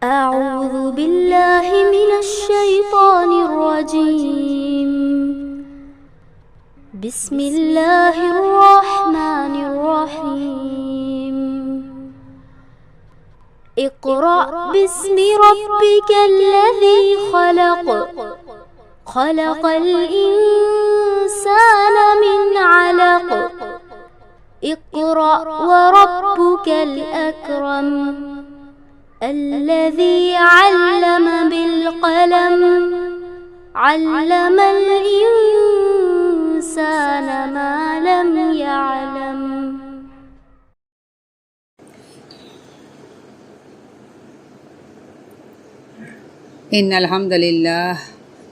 أعوذ بالله من الشيطان الرجيم. بسم الله الرحمن الرحيم. اقرأ باسم ربك الذي خلق. خلق الإنسان من علق. اقرأ وربك الأكرم. الذي علم بالقلم. علم الإنسان ما لم يعلم. ان الحمد للہ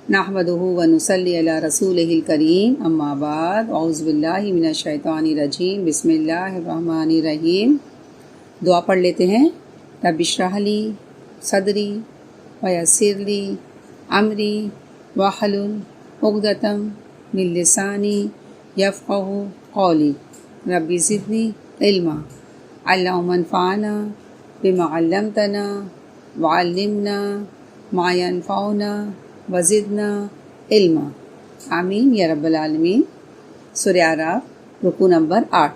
نحمده ونصلی علی رسولہ الکریم، اما بعد، اعوذ باللہ من الشیطان الرجیم، بسم اللہ الرحمن الرحیم۔ دعا پڑھ لیتے ہیں۔ رب اشرح لی صدری ویسر لی امری واحلل عقدۃ من لسانی یفقہوا قولی، رب زدنی علما، اللہم انفعنا بما علمتنا وعلمنا ما ينفعنا وزدنا علما، آمین یا رب العالمین۔ سورہ اعراف، رکوع نمبر 8،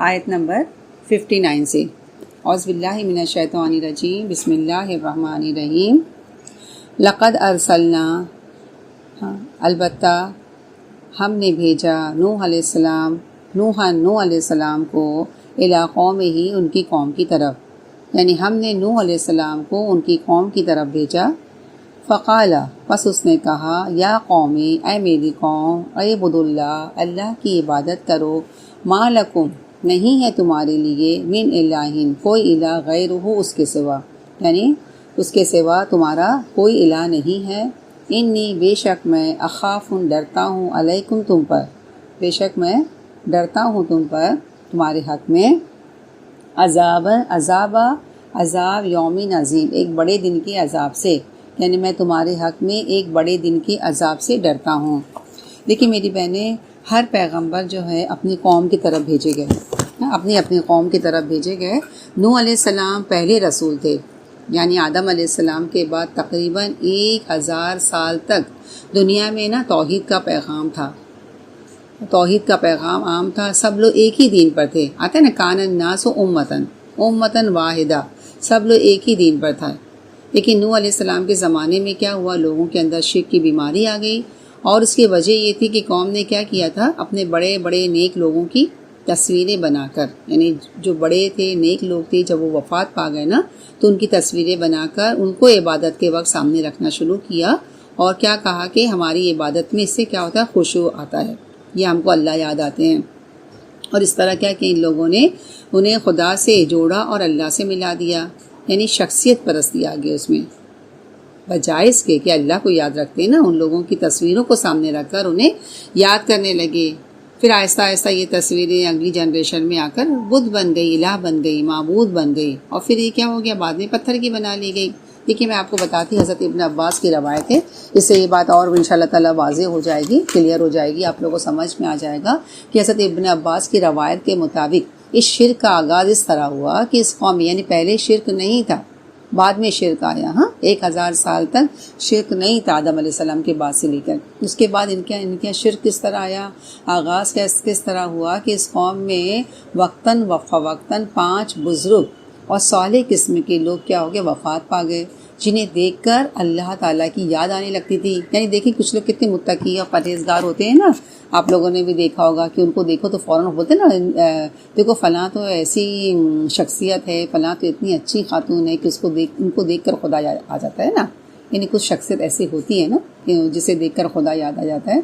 آیت نمبر 59 سے۔ اعوذ باللہ من الشیطان الرجیم، بسم اللہ الرحمن الرحیم۔ لقد ارسلنا، البتہ ہم نے بھیجا، نوح علیہ السلام کو الی قومہ، ان کی قوم کی طرف، یعنی ہم نے نوح علیہ السلام کو ان کی قوم کی طرف بھیجا۔ فقال، پس اس نے کہا، یا قومی، اے میری قوم، اعبدوا اللہ، اللہ کی عبادت کرو، ما لکم، نہیں ہے تمہارے لیے، من الہ، کوئی الہ، غیرہ، اس کے سوا، یعنی اس کے سوا تمہارا کوئی الہ نہیں ہے۔ انی، بے شک میں، اخاف، ڈرتا ہوں، علیکم، تم پر، بے شک میں ڈرتا ہوں تم پر، تمہارے حق میں، عذاب یومین عظیم، ایک بڑے دن کے عذاب سے، یعنی میں تمہارے حق میں ایک بڑے دن کے عذاب سے ڈرتا ہوں۔ دیکھیے میری بہنیں، ہر پیغمبر جو ہے اپنی قوم کی طرف بھیجے گئے، اپنی قوم کی طرف بھیجے گئے۔ نوح علیہ السلام پہلے رسول تھے، یعنی آدم علیہ السلام کے بعد تقریباً 1000 سال تک دنیا میں توحید کا پیغام تھا، توحید کا پیغام عام تھا، سب لوگ ایک ہی دین پر تھے، آتا ہے نا، کان الناس امتن واحدہ، سب لوگ ایک ہی دین پر تھا۔ لیکن نوح علیہ السلام کے زمانے میں کیا ہوا، لوگوں کے اندر شرک کی بیماری آ گئی، اور اس کی وجہ یہ تھی کہ قوم نے کیا کیا تھا، اپنے بڑے بڑے نیک لوگوں کی تصویریں بنا کر، یعنی جو بڑے تھے، نیک لوگ تھے، جب وہ وفات پا گئے تو ان کی تصویریں بنا کر ان کو عبادت کے وقت سامنے رکھنا شروع کیا، اور کیا کہا کہ ہماری عبادت میں اس سے کیا ہوتا ہے، خشوع آتا ہے، یہ ہم کو اللہ یاد آتے ہیں۔ اور اس طرح کیا کہ ان لوگوں نے انہیں خدا سے جوڑا اور اللہ سے ملا دیا، یعنی شخصیت پرستی آ گئی اس میں، بجائے اس کے کہ اللہ کو یاد رکھتے ان لوگوں کی تصویروں کو سامنے رکھ کر انہیں یاد کرنے لگے۔ پھر آہستہ آہستہ یہ تصویریں اگلی جنریشن میں آ کر بت بن گئی، الہ بن گئی، معبود بن گئی، اور پھر یہ کیا ہو گیا، بعد میں پتھر کی بنا لی گئی۔ دیکھیے میں آپ کو بتاتی، حضرت ابن عباس کی روایت ہے، اس سے یہ بات اور انشاءاللہ تعالی واضح ہو جائے گی، کلیئر ہو جائے گی، آپ لوگوں کو سمجھ میں آ جائے گا کہ حضرت ابن عباس کی روایت کے مطابق اس شرک کا آغاز اس طرح ہوا کہ اس قوم، یعنی پہلے شرک نہیں تھا، بعد میں شرک آیا۔ 1000 سال تک شرک نہیں تھا آدم علیہ السلام کے بعد سے لے کر، اس کے بعد ان کے شرک کس طرح آیا، آغاز کس طرح ہوا کہ اس قوم میں وقتاً فوقتاً 5 بزرگ اور صالح قسم کے لوگ کیا ہو گئے، وفات پا گئے، جنہیں دیکھ کر اللہ تعالیٰ کی یاد آنے لگتی تھی۔ یعنی دیکھیں کچھ لوگ کتنے متقی اور پرہیزگار ہوتے ہیں آپ لوگوں نے بھی دیکھا ہوگا کہ ان کو دیکھو تو فوراً بولتے دیکھو فلاں تو ایسی شخصیت ہے، فلاں تو اتنی اچھی خاتون ہے کہ ان کو دیکھ کر خدا یاد آ جاتا ہے یعنی کچھ شخصیت ایسی ہوتی ہے جسے دیکھ کر خدا یاد آ جاتا ہے۔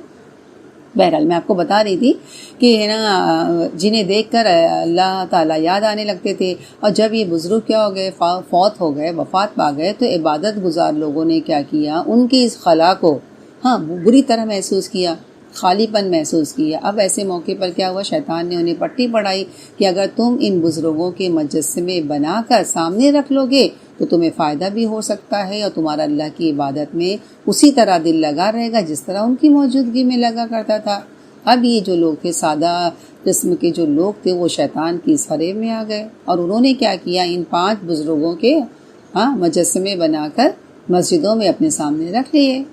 بہرحال میں آپ کو بتا رہی تھی کہ جنہیں دیکھ کر اللہ تعالیٰ یاد آنے لگتے تھے، اور جب یہ بزرگ کیا ہو گئے، فوت ہو گئے، وفات پا گئے، تو عبادت گزار لوگوں نے کیا کیا، ان کی اس خلا کو بری طرح محسوس کیا، خالی پن محسوس کیا۔ اب ایسے موقع پر کیا ہوا، شیطان نے انہیں پٹی پڑھائی کہ اگر تم ان بزرگوں کے مجسمے بنا کر سامنے رکھ لو گے تو تمہیں فائدہ بھی ہو سکتا ہے، اور تمہارا اللہ کی عبادت میں اسی طرح دل لگا رہے گا جس طرح ان کی موجودگی میں لگا کرتا تھا۔ اب یہ جو لوگ تھے، سادہ قسم کے جو لوگ تھے، وہ شیطان کی اس فریب میں آ گئے، اور انہوں نے کیا کیا، ان 5 بزرگوں کے مجسمے بنا کر مسجدوں میں اپنے سامنے رکھ لیے۔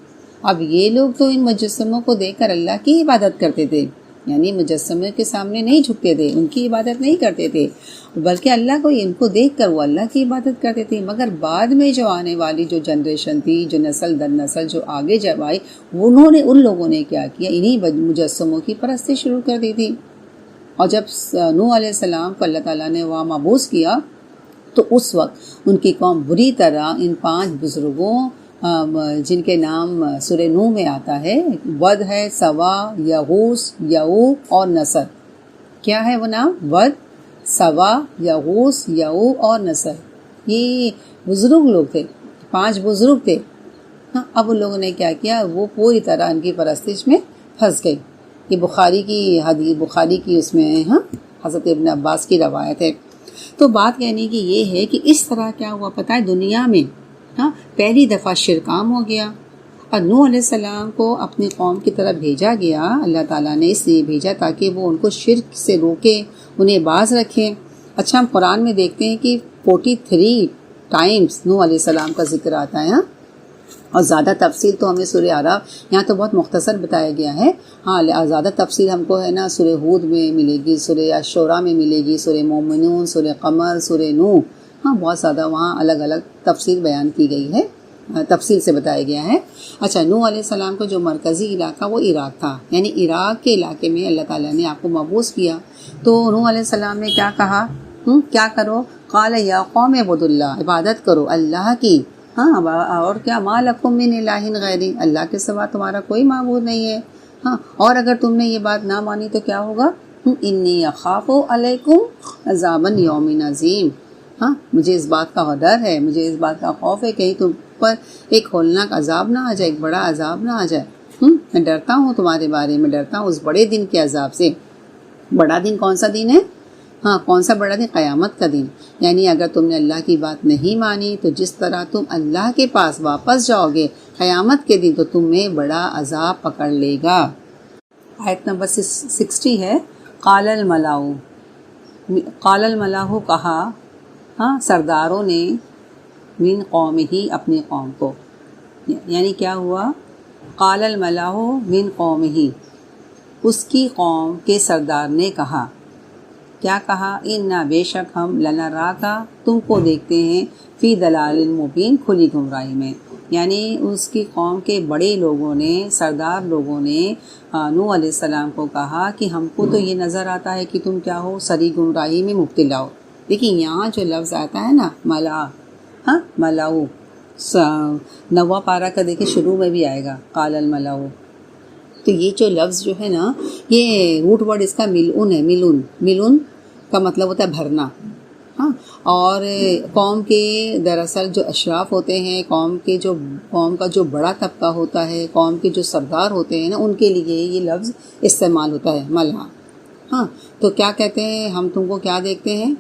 اب یہ لوگ تو ان مجسموں کو دیکھ کر اللہ کی عبادت کرتے تھے، یعنی مجسمے کے سامنے نہیں جھکتے تھے، ان کی عبادت نہیں کرتے تھے، بلکہ اللہ کو ان کو دیکھ کر وہ اللہ کی عبادت کرتے تھے۔ مگر بعد میں جو آنے والی جو جنریشن تھی، جو نسل در نسل جو آگے جب آئی، ان لوگوں نے کیا کیا، انہی مجسموں کی پرستی شروع کر دی تھی۔ اور جب نوح علیہ السلام کو اللہ تعالیٰ نے وہاں مبعوث کیا تو اس وقت ان کی قوم بری طرح ان 5 بزرگوں جن کے نام سورہ نوح میں آتا ہے، ود ہے، سوا، یغوث، یعوق اور نصر۔ کیا ہے وہ نام؟ ود، سوا، یغوث، یعوق اور نصر۔ یہ بزرگ لوگ تھے، 5 بزرگ تھے۔ اب ان لوگوں نے کیا کیا، وہ پوری طرح ان کی پرستش میں پھنس گئی۔ یہ بخاری کی حدیث، بخاری کی اس میں حضرت ابن عباس کی روایت ہے۔ تو بات کہنے کی یہ ہے کہ اس طرح کیا ہوا پتہ ہے، دنیا میں پہلی دفعہ شرک عام ہو گیا، اور نوح علیہ السلام کو اپنی قوم کی طرف بھیجا گیا۔ اللہ تعالیٰ نے اس لیے بھیجا تاکہ وہ ان کو شرک سے روکے، انہیں باز رکھے۔ اچھا، ہم قرآن میں دیکھتے ہیں کہ 43 ٹائمز نوح علیہ السلام کا ذکر آتا ہے، اور زیادہ تفصیل تو ہمیں سورہ اعراف، یہاں تو بہت مختصر بتایا گیا ہے، زیادہ تفصیل ہم کو ہے نا سورہ ہود میں ملے گی، سورہ الشعراء میں ملے گی، سورہ مومنون، سورہ قمر، سورہ نوح، بہت زیادہ وہاں الگ الگ تفصیل بیان کی گئی ہے، تفصیل سے بتایا گیا ہے۔ اچھا، نوح علیہ السلام کا جو مرکزی علاقہ وہ عراق تھا، یعنی عراق کے علاقے میں اللہ تعالیٰ نے آپ کو مبعوث کیا۔ تو نوح علیہ السلام نے کیا کہا، کیا کرو، قال یا قوم اعبدوا اللہ، عبادت کرو اللہ کی، اور کیا، ما لکم من الہ غیری، اللہ کے سوا تمہارا کوئی معبود نہیں ہے۔ اور اگر تم نے یہ بات نہ مانی تو کیا ہوگا، انی اخاف علیکم عذاب یوم عظیم، مجھے اس بات کا ڈر ہے، مجھے اس بات کا خوف ہے کہیں تم پر ایک ہولناک عذاب نہ آ جائے، ایک بڑا عذاب نہ آ جائے۔ میں ڈرتا ہوں تمہارے بارے میں، ڈرتا ہوں اس بڑے دن کے عذاب سے۔ بڑا دن کون سا دن ہے؟ کون سا بڑا دن؟ قیامت کا دن۔ یعنی اگر تم نے اللہ کی بات نہیں مانی تو جس طرح تم اللہ کے پاس واپس جاؤ گے قیامت کے دن، تو تمہیں بڑا عذاب پکڑ لے گا۔ آیت نمبر 60 ہے، قال الملأ کہا سرداروں نے، من قوم ہی اپنی قوم کو، یعنی کیا ہوا، قال الملأ من قوم ہی، اس کی قوم کے سردار نے کہا، کیا کہا، انا بے شک ہم لنراکا، تم کو دیکھتے ہیں، فی ضلال مبین، کھلی گمراہی میں۔ یعنی اس کی قوم کے بڑے لوگوں نے، سردار لوگوں نے نوح علیہ السلام کو کہا کہ ہم کو تو یہ نظر آتا ہے کہ تم کیا ہو، سری گمراہی میں مبتلا ہو۔ دیکھیں یہاں جو لفظ آتا ہے نا، ملاؤ، 9واں پارہ کا دیکھیں شروع میں بھی آئے گا، قال الملاؤ۔ تو یہ جو لفظ جو ہے نا، یہ روٹ ورڈ اس کا ملعون ہے، ملعون کا مطلب ہوتا ہے بھرنا۔ اور قوم کے دراصل جو اشراف ہوتے ہیں، قوم کا جو بڑا طبقہ ہوتا ہے، قوم کے جو سردار ہوتے ہیں نا، ان کے لیے یہ لفظ استعمال ہوتا ہے، ملعا۔ تو کیا کہتے ہیں، ہم تم کو کیا دیکھتے ہیں،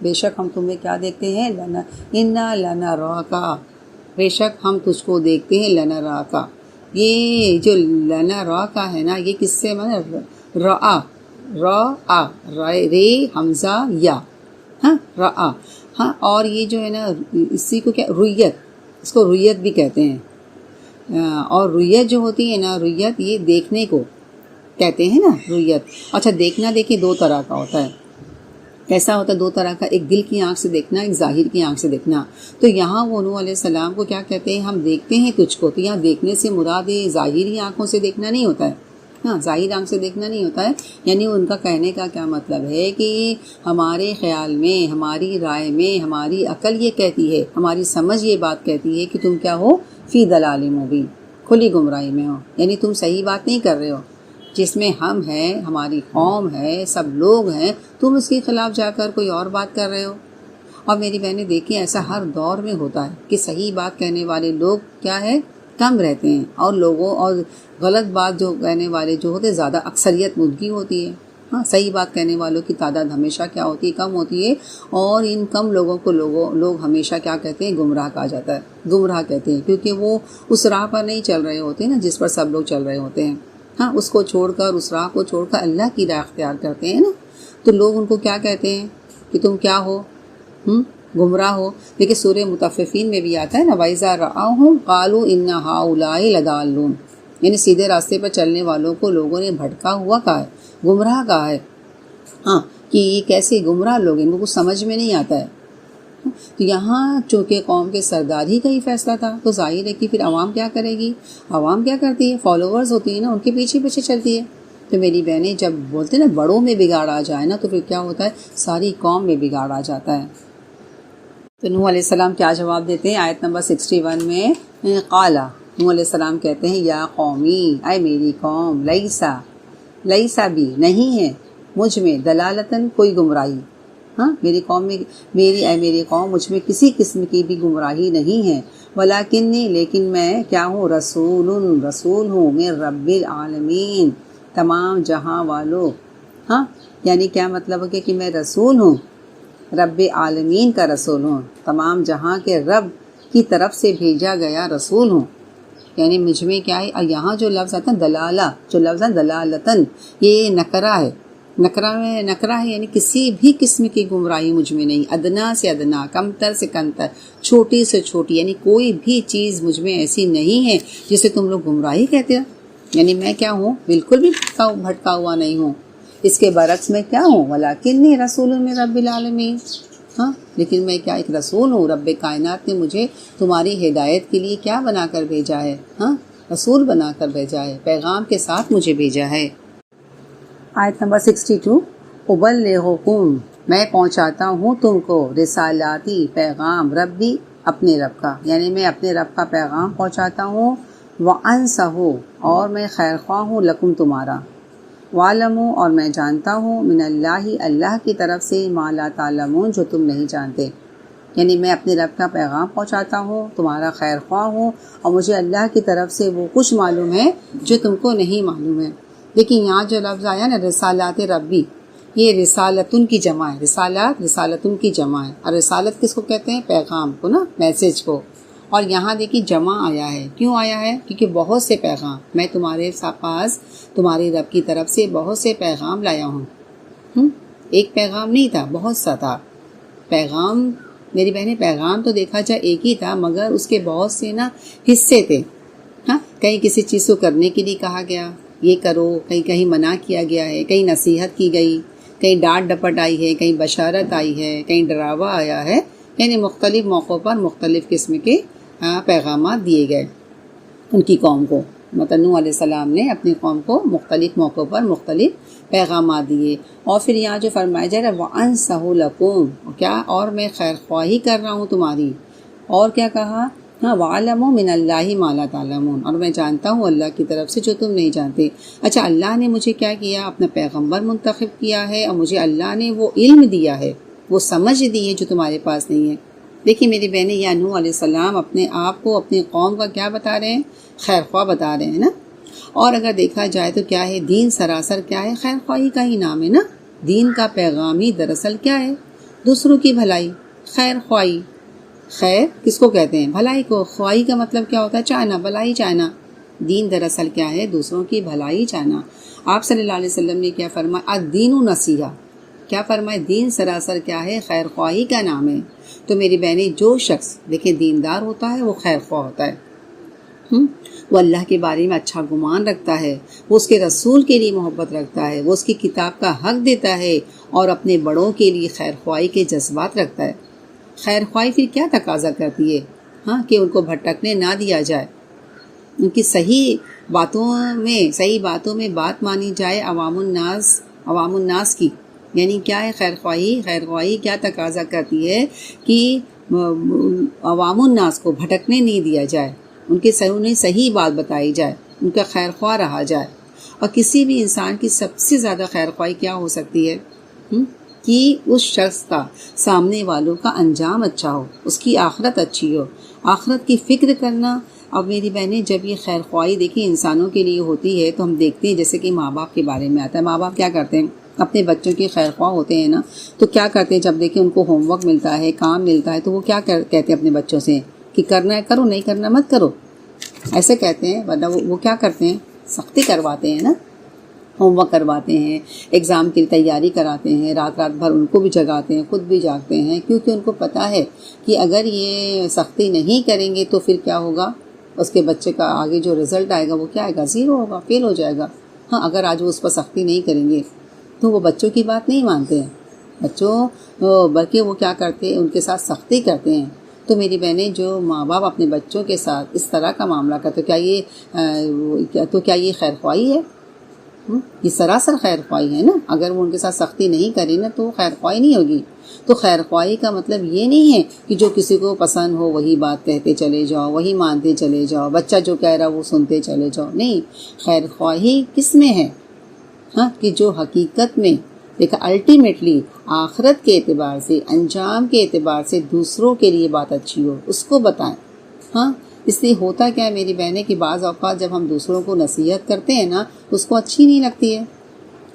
بے شک ہم تمہیں کیا دیکھتے ہیں، انا لنراکا، بے شک ہم تجھ کو دیکھتے ہیں، لنراکا۔ یہ جو لنراکا ہے نا، یہ کس سے رآ رے حمزہ یا، رآ، اور یہ جو ہے نا، اسی کو کیا، رویت، اس کو رویت بھی کہتے ہیں۔ اور رویت جو ہوتی ہے نا، رویت یہ دیکھنے کو کہتے ہیں نا، رویت۔ اچھا، دیکھنا دیکھیں 2 طرح کا ہوتا ہے۔ کیسا ہوتا ہے 2 طرح کا، ایک دل کی آنکھ سے دیکھنا، ایک ظاہر کی آنکھ سے دیکھنا۔ تو یہاں وہ نوح علیہ السلام کو کیا کہتے ہیں، ہم دیکھتے ہیں تجھ کو۔ تو یہاں دیکھنے سے مراد ظاہری آنکھوں سے دیکھنا نہیں ہوتا ہے، ظاہر آنکھ سے دیکھنا نہیں ہوتا ہے۔ یعنی ان کا کہنے کا کیا مطلب ہے کہ ہمارے خیال میں، ہماری رائے میں، ہماری عقل یہ کہتی ہے، ہماری سمجھ یہ بات کہتی ہے کہ تم کیا ہو، فی ضلال مبین، کھلی گمراہی میں ہو، یعنی تم صحیح بات نہیں کر رہے ہو۔ جس میں ہم ہیں، ہماری قوم ہے، سب لوگ ہیں، تم اس کے خلاف جا کر کوئی اور بات کر رہے ہو۔ اور میری بہنیں دیکھیں، ایسا ہر دور میں ہوتا ہے کہ صحیح بات کہنے والے لوگ کیا ہے، کم رہتے ہیں، اور غلط بات جو کہنے والے جو ہوتے زیادہ، اکثریت ان کی ہوتی ہے۔ صحیح بات کہنے والوں کی تعداد ہمیشہ کیا ہوتی ہے، کم ہوتی ہے، اور ان کم لوگوں کو لوگ ہمیشہ کیا کہتے ہیں، گمراہ کہا جاتا ہے، گمراہ کہتے ہیں، کیونکہ وہ اس راہ پر نہیں چل رہے ہوتے نا جس پر سب لوگ چل رہے ہوتے ہیں۔ اس کو چھوڑ کر، اس راہ کو چھوڑ کر اللہ کی راہ اختیار کرتے ہیں نا، تو لوگ ان کو کیا کہتے ہیں کہ تم کیا ہو، گمراہ ہو. دیکھیں سورہ مطففین میں بھی آتا ہے نا وَإِذَا رَأَوْهُمْ قَالُوا إِنَّ هَؤُلَاءِ لَضَالُّونَ، یعنی سیدھے راستے پر چلنے والوں کو لوگوں نے بھٹکا ہوا کہا ہے، گمراہ کہا ہے. ہاں کہ یہ کیسے گمراہ لوگ ہیں، ان کو کچھ سمجھ میں نہیں آتا ہے. تو یہاں چونکہ قوم کے سردار ہی کا ہی فیصلہ تھا تو ظاہر ہے کہ پھر عوام کیا کرے گی؟ عوام کیا کرتی ہے؟ فالوورز ہوتی ہیں نا، ان کے پیچھے پیچھے چلتی ہے. تو میری بہنیں جب بولتے ہیں نا بڑوں میں بگاڑ آ جائے نا تو پھر کیا ہوتا ہے؟ ساری قوم میں بگاڑ آ جاتا ہے. تو نوح علیہ السلام کیا جواب دیتے ہیں آیت نمبر 61 میں؟ قالا، نوح علیہ السلام کہتے ہیں یا قومی، اے میری قوم، لیسا بھی نہیں ہے مجھ میں دلالتاً کوئی گمراہی. ہاں میری قوم میں میری قوم مجھ میں کسی قسم کی بھی گمراہی نہیں ہے. ولیکنی، لیکن میں کیا ہوں؟ رسول ہوں من رب العالمین، تمام جہاں والوں. ہاں یعنی کیا مطلب ہے کہ میں رسول ہوں، رب عالمین کا رسول ہوں، تمام جہاں کے رب کی طرف سے بھیجا گیا رسول ہوں. یعنی مجھ میں کیا ہے؟ یہاں جو لفظ آتا ہے دلالہ، جو لفظ ہے دلالتاً، یہ نکرہ ہے. نکرہ ہے یعنی کسی بھی قسم کی گمراہی مجھ میں نہیں، ادنا سے ادنا، کمتر سے کمتر، چھوٹی سے چھوٹی، یعنی کوئی بھی چیز مجھ میں ایسی نہیں ہے جسے تم لوگ گمراہی کہتے ہو. یعنی میں کیا ہوں؟ بالکل بھی بھٹکا ہوا نہیں ہوں. اس کے برعکس میں کیا ہوں؟ ولیکنی رسول من رب العالمین. ہاں لیکن میں کیا؟ ایک رسول ہوں. رب کائنات نے مجھے تمہاری ہدایت کے لیے کیا بنا کر بھیجا ہے؟ ہاں رسول بنا کر بھیجا ہے، پیغام کے ساتھ مجھے بھیجا ہے. آیت نمبر 62 ابلغکم، میں پہنچاتا ہوں تم کو، رسالاتی، پیغام، ربی، اپنے رب کا، یعنی میں اپنے رب کا پیغام پہنچاتا ہوں. وانصح، اور میں خیر خواہ ہوں، لکم، تمہارا. وعلموا، اور میں جانتا ہوں، من اللہ، اللہ کی طرف سے، ما لا تعلمون، جو تم نہیں جانتے. یعنی میں اپنے رب کا پیغام پہنچاتا ہوں، تمہارا خیر خواہ ہوں، اور مجھے اللہ کی طرف سے وہ کچھ معلوم ہے جو تم کو نہیں معلوم ہے. لیکن یہاں جو لفظ آیا نا رسالات ربی، یہ رسالتن کی جمع ہے. رسالتن کی جمع ہے. اور رسالت کس کو کہتے ہیں؟ پیغام کو نا، میسج کو. اور یہاں دیکھیے جمع آیا ہے. کیوں آیا ہے؟ کیونکہ بہت سے پیغام، میں تمہارے پاس تمہاری رب کی طرف سے بہت سے پیغام لایا ہوں. ایک پیغام نہیں تھا، بہت سا تھا پیغام. میری بہنیں پیغام تو دیکھا جائے ایک ہی تھا، مگر اس کے بہت سے نا حصے تھے. ہاں کہیں کسی چیز کو کرنے کے لیے کہا گیا، یہ کرو، کہیں منع کیا گیا ہے، کہیں نصیحت کی گئی، کہیں ڈانٹ ڈپٹ آئی ہے، کہیں بشارت آئی ہے، کہیں ڈراوا آیا ہے. یعنی مختلف موقعوں پر مختلف قسم کے پیغامات دیے گئے ان کی قوم کو. مطلب نوح علیہ السلام نے اپنی قوم کو مختلف موقعوں پر مختلف پیغامات دیے. اور پھر یہاں جو فرمایا جا رہا ہے وَأَنْصَحُ لَكُمْ، کیا؟ اور میں خیر خواہی کر رہا ہوں تمہاری. اور کیا کہا؟ ہاں وَعَلَمُوا مِنَ اللَّهِ مَا لَا تَعْلَمُونَ، اور میں جانتا ہوں اللہ کی طرف سے جو تم نہیں جانتے. اچھا اللہ نے مجھے کیا کیا؟ اپنا پیغمبر منتخب کیا ہے، اور مجھے اللہ نے وہ علم دیا ہے، وہ سمجھ دی ہے جو تمہارے پاس نہیں ہے. دیکھیے میری بہنیں، یا نوح علیہ السلام اپنے آپ کو، اپنی قوم کا کیا بتا رہے ہیں؟ خیر خواہ بتا رہے ہیں نا. اور اگر دیکھا جائے تو کیا ہے؟ دین سراسر کیا ہے؟ خیر خواہی کا ہی نام ہے نا. دین کا پیغام ہی دراصل کیا ہے؟ دوسروں کی بھلائی، خیر خواہی. خیر کس کو کہتے ہیں؟ بھلائی کو. خواہی کا مطلب کیا ہوتا ہے؟ چاہنا، بھلائی چاہنا. دین دراصل کیا ہے؟ دوسروں کی بھلائی چاہنا. آپ صلی اللہ علیہ وسلم نے کیا فرمایا؟ الدین نصیحہ. کیا فرمائے؟ دین سراسر کیا ہے؟ خیر خواہی کا نام ہے. تو میری بہنیں، جو شخص دیکھیں دیندار ہوتا ہے وہ خیر خواہ ہوتا ہے. وہ اللہ کے بارے میں اچھا گمان رکھتا ہے، وہ اس کے رسول کے لیے محبت رکھتا ہے، وہ اس کی کتاب کا حق دیتا ہے، اور اپنے بڑوں کے لیے خیر خواہی کے جذبات رکھتا ہے. خیر خواہی پھر کیا تقاضا کرتی ہے؟ ہاں کہ ان کو بھٹکنے نہ دیا جائے، ان کی صحیح باتوں میں بات مانی جائے عوام الناس کی. یعنی کیا ہے خیر خواہی؟ خیر خواہی کیا تقاضا کرتی ہے کہ عوام الناس کو بھٹکنے نہیں دیا جائے، انہیں صحیح بات بتائی جائے، ان کا خیر خواہ رہا جائے. اور کسی بھی انسان کی سب سے زیادہ خیر خواہی کیا ہو سکتی ہے؟ کہ اس شخص کا، سامنے والوں کا انجام اچھا ہو، اس کی آخرت اچھی ہو، آخرت کی فکر کرنا. اب میری بہنیں، جب یہ خیر خواہی دیکھیں انسانوں کے لیے ہوتی ہے تو ہم دیکھتے ہیں جیسے کہ ماں باپ کے بارے میں آتا ہے. ماں باپ کیا کرتے ہیں؟ اپنے بچوں کے خیر خواہ ہوتے ہیں نا، تو کیا کرتے ہیں؟ جب دیکھیں ان کو ہوم ورک ملتا ہے، کام ملتا ہے، تو وہ کیا کہتے ہیں اپنے بچوں سے کہ کرنا ہے کرو، نہیں کرنا مت کرو، ایسے کہتے ہیں. ورنہ وہ کیا کرتے ہیں؟ سختی کرواتے ہیں نا. ہوم ورک کرواتے ہیں، ایگزام کی تیاری کراتے ہیں، رات رات بھر ان کو بھی جگاتے ہیں، خود بھی جاگتے ہیں، کیونکہ ان کو پتہ ہے کہ اگر یہ سختی نہیں کریں گے تو پھر کیا ہوگا، اس کے بچے کا آگے جو رزلٹ آئے گا وہ کیا آئے گا، 0 ہوگا، فیل ہو جائے گا۔ ہاں، اگر آج وہ اس پر سختی نہیں کریں گے تو وہ بچوں کی بات نہیں مانتے ہیں، بلکہ وہ کیا کرتے ہیں، ان کے ساتھ سختی کرتے ہیں۔ تو میری بہنیں، جو ماں باپ اپنے بچوں کے ساتھ اس طرح کا معاملہ کرتے، کیا یہ خیر خواہی ہے؟ یہ سراسر خیر خواہی ہے نا۔ اگر وہ ان کے ساتھ سختی نہیں کرے نا تو خیر خواہی نہیں ہوگی۔ تو خیر خواہی کا مطلب یہ نہیں ہے کہ جو کسی کو پسند ہو وہی بات کہتے چلے جاؤ، وہی مانتے چلے جاؤ، بچہ جو کہہ رہا وہ سنتے چلے جاؤ، نہیں۔ خیر خواہی کس میں ہے؟ ہاں، کہ جو حقیقت میں دیکھا الٹیمیٹلی آخرت کے اعتبار سے، انجام کے اعتبار سے دوسروں کے لیے بات اچھی ہو، اس کو بتائیں۔ ہاں، اس لیے ہوتا کیا ہے میری بہنیں کہ بعض اوقات جب ہم دوسروں کو نصیحت کرتے ہیں نا تو اس کو اچھی نہیں لگتی ہے،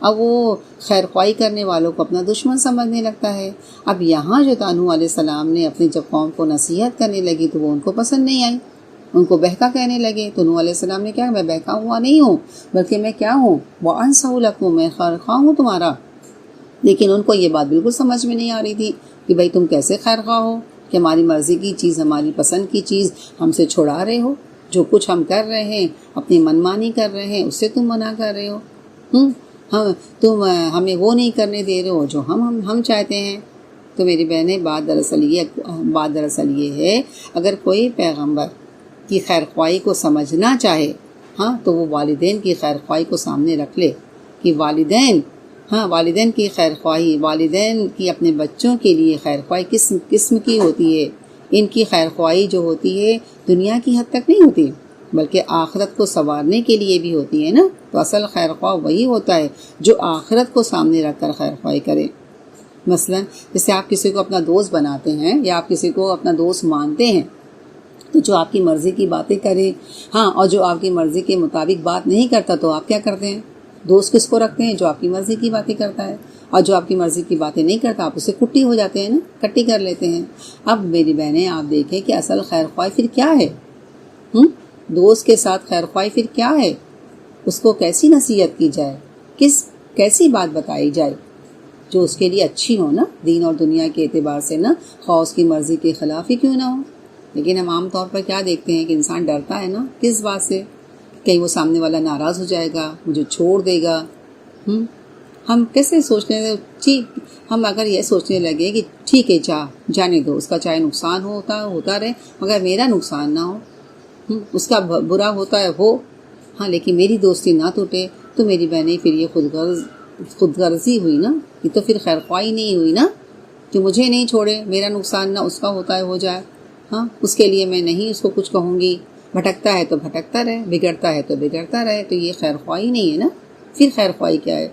اب وہ خیر خواہی کرنے والوں کو اپنا دشمن سمجھنے لگتا ہے۔ اب یہاں جو نوح علیہ السلام نے اپنی جب قوم کو نصیحت کرنے لگی تو وہ ان کو پسند نہیں آئی، ان کو بہکا کہنے لگے۔ تو نوح علیہ السلام نے کیا، میں بہکا ہوا نہیں ہوں، بلکہ میں کیا ہوں، وَأَنصَحُ لَكُم، میں خیر خواہ ہوں تمہارا۔ لیکن ان کو یہ بات بالکل سمجھ میں نہیں آ رہی تھی کہ بھائی تم کیسے خیر خواہ ہو کہ ہماری مرضی کی چیز، ہماری پسند کی چیز ہم سے چھڑا رہے ہو، جو کچھ ہم کر رہے ہیں اپنی منمانی کر رہے ہیں اس سے تم منع کر رہے ہو، تم ہمیں وہ نہیں کرنے دے رہے ہو جو ہم چاہتے ہیں۔ تو میری بہنیں، بات دراصل یہ ہے، اگر کوئی پیغمبر کی خیر خواہی کو سمجھنا چاہے ہاں تو وہ والدین کی خیر خواہی کو سامنے رکھ لے کہ والدین کی خیر خواہی، والدین کی اپنے بچوں کے لیے خیر خواہی کس قسم کی ہوتی ہے۔ ان کی خیر خواہی جو ہوتی ہے دنیا کی حد تک نہیں ہوتی بلکہ آخرت کو سنوارنے کے لیے بھی ہوتی ہے نا۔ تو اصل خیر خواہ وہی ہوتا ہے جو آخرت کو سامنے رکھ کر خیر خواہی کرے۔ مثلا جیسے آپ کسی کو اپنا دوست بناتے ہیں یا آپ کسی کو اپنا دوست مانتے ہیں تو جو آپ کی مرضی کی باتیں کرے، ہاں، اور جو آپ کی مرضی کے مطابق بات نہیں کرتا تو آپ کیا کرتے ہیں، دوست کس کو رکھتے ہیں، جو آپ کی مرضی کی باتیں کرتا ہے، اور جو آپ کی مرضی کی باتیں نہیں کرتا آپ اسے کٹی ہو جاتے ہیں نا، کٹی کر لیتے ہیں۔ اب میری بہنیں آپ دیکھیں کہ اصل خیر خواہی پھر کیا ہے، دوست کے ساتھ خیر خواہی پھر کیا ہے، اس کو کیسی نصیحت کی جائے، کیسی بات بتائی جائے جو اس کے لیے اچھی ہو نا، دین اور دنیا کے اعتبار سے نا، خواہ اس کی مرضی کے خلاف ہی کیوں نہ ہو۔ لیکن ہم عام طور پر کیا دیکھتے ہیں کہ انسان ڈرتا ہے نا، کس بات سے، کہیں وہ سامنے والا ناراض ہو جائے گا، مجھے چھوڑ دے گا۔ ہم کیسے سوچنے لگے، ہم اگر یہ سوچنے لگے کہ ٹھیک ہے جانے دو، اس کا چاہے نقصان ہوتا رہے مگر میرا نقصان نہ ہو، اس کا برا ہوتا ہے ہو، ہاں، لیکن میری دوستی نہ ٹوٹے، تو میری بہنیں پھر یہ خود غرضی ہوئی نا، یہ تو پھر خیر خواہی نہیں ہوئی نا، کہ مجھے نہیں چھوڑے، میرا نقصان نہ اس کا ہوتا ہے ہو جائے، ہاں، اس کے لیے میں نہیں اس کو کچھ کہوں گی، بھٹکتا ہے تو بھٹکتا رہے، بگڑتا ہے تو بگڑتا رہے، تو یہ خیر خواہی نہیں ہے نا۔ پھر خیر خواہی کیا ہے،